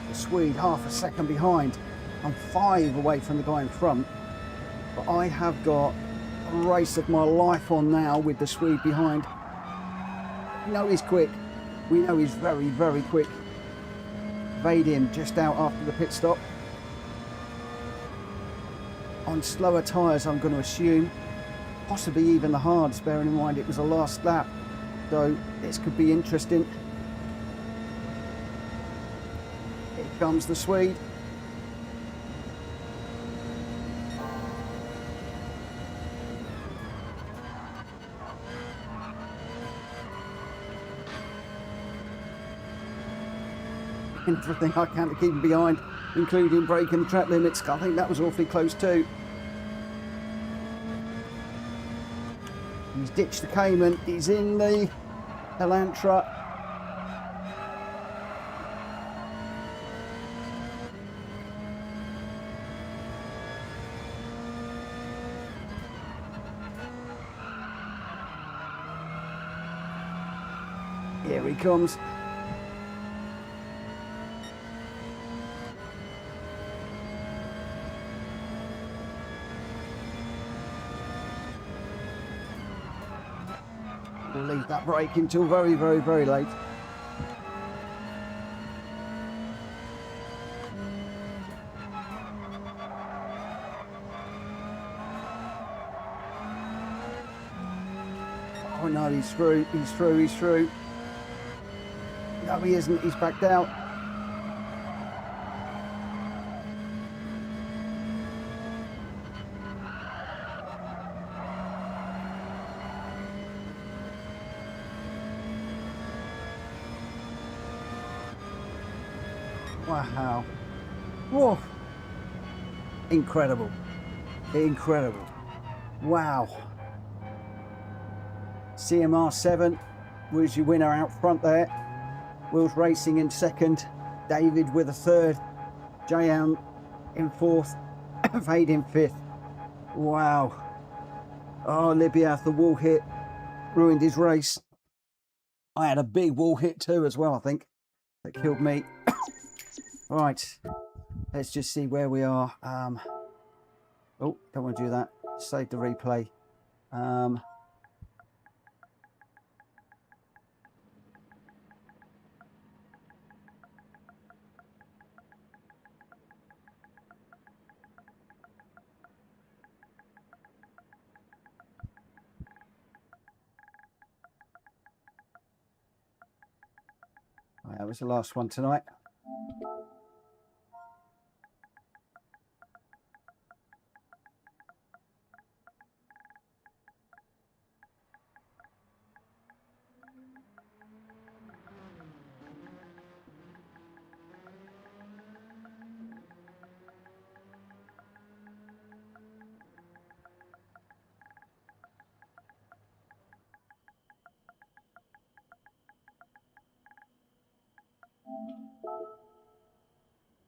The Swede half a second behind. I'm 5 away from the guy in front. But I have got a race of my life on now with the Swede behind. We know he's quick. We know he's very, very quick. Vadin just out after the pit stop. On slower tyres, I'm going to assume. Possibly even the hards, bearing in mind it was a last lap. So this could be interesting. Here comes the Swede. Everything I can to keep him behind, including breaking the track limits. I think that was awfully close too. He's ditched the Cayman. He's in the Elantra. Here he comes. save that break until very, very, very late. Oh no, he's through, he's through, he's through. No, he isn't, he's backed out. Wow. Whoa. Incredible. Incredible. Wow. CMR7 was your winner out front there. Wills Racing in second. David with a third. JM in fourth. Vade in fifth. Wow. Oh, Libya, the wall hit ruined his race. I had a big wall hit too as well, I think. That killed me. Right. Let's just see where we are. Oh, don't want to do that. Save the replay. That was the last one tonight.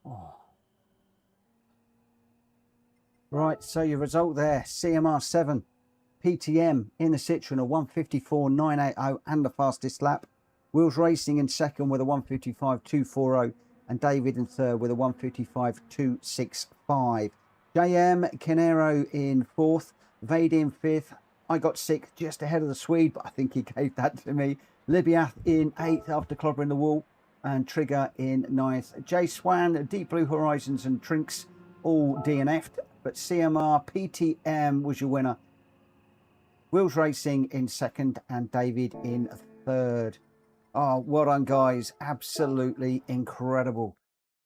Oh. Right, so your result there, CMR7, PTM in the Citroen, a 154.980 and the fastest lap. Wills Racing in second with a 155.240 and David in third with a 155.265. JM Canero in fourth, Vade in fifth. I got sixth, just ahead of the Swede, but I think he gave that to me. Libyath in eighth after clobbering the wall, and Trigger in ninth. Jay Swan, Deep Blue Horizons and Trinks all DNF'd, but CMR PTM was your winner. Wills Racing in second and David in third. Oh, well done, guys. Absolutely incredible.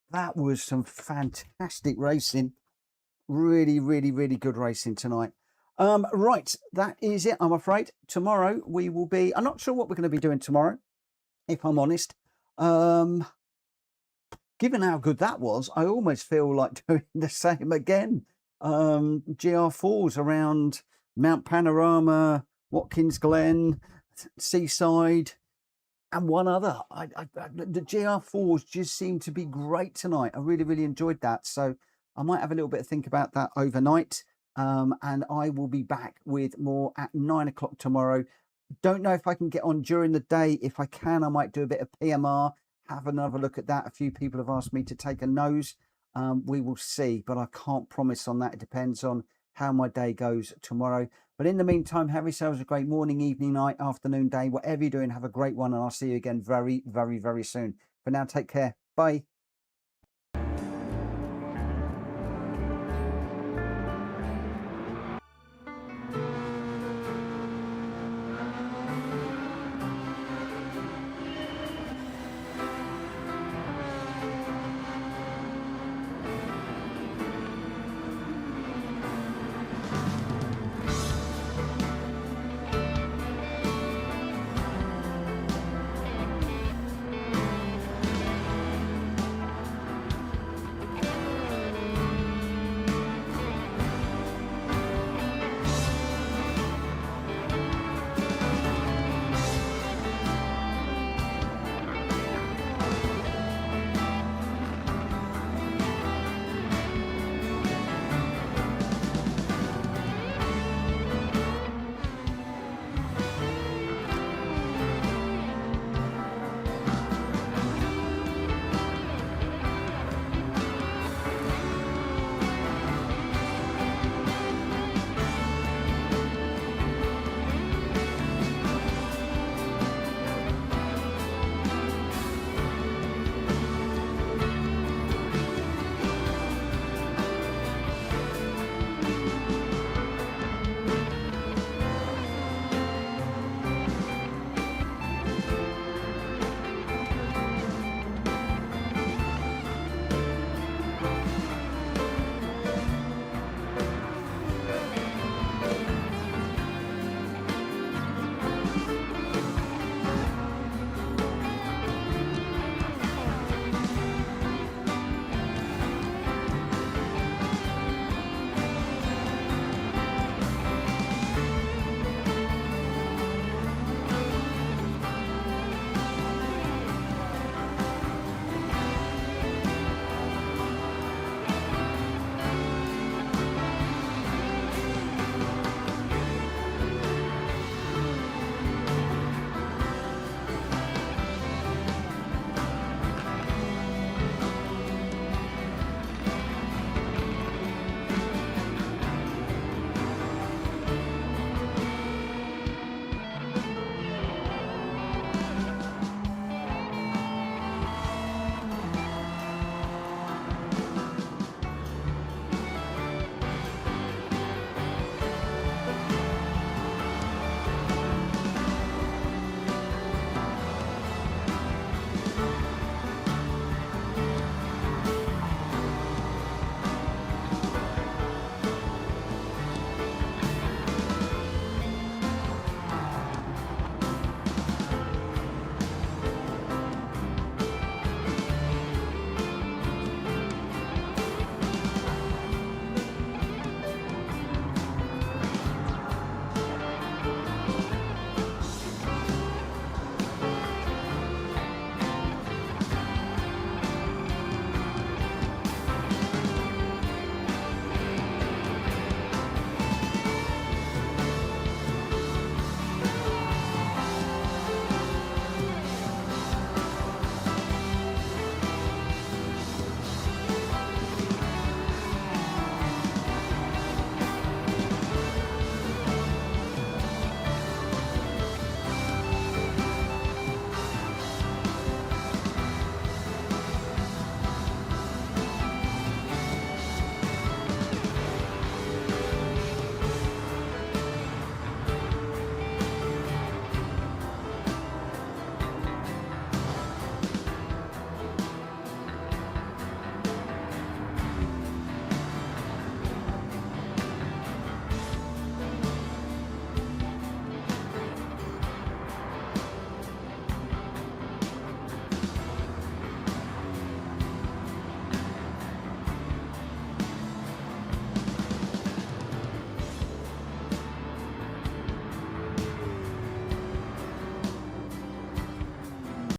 That was some fantastic racing. Really, really, really good racing tonight. Right, that is it, I'm afraid. Tomorrow we will be... I'm not sure what we're going to be doing tomorrow, if I'm honest. Given how good that was, I almost feel like doing the same again. Gr.4s around Mount Panorama, Watkins Glen, Seaside, and one other. The Gr.4s just seemed to be great tonight. I really, really enjoyed that. So I might have a little bit of think about that overnight. And I will be back with more at 9 o'clock tomorrow. Don't know if I can get on during the day. If I can, I might do a bit of PMR, have another look at that. A few people have asked me to take a nose. We will see, but I can't promise on that. It depends on how my day goes tomorrow. But in the meantime, have yourselves a great morning, evening, night, afternoon, day, whatever you're doing. Have a great one, and I'll see you again very, very, very soon. For now, take care. Bye.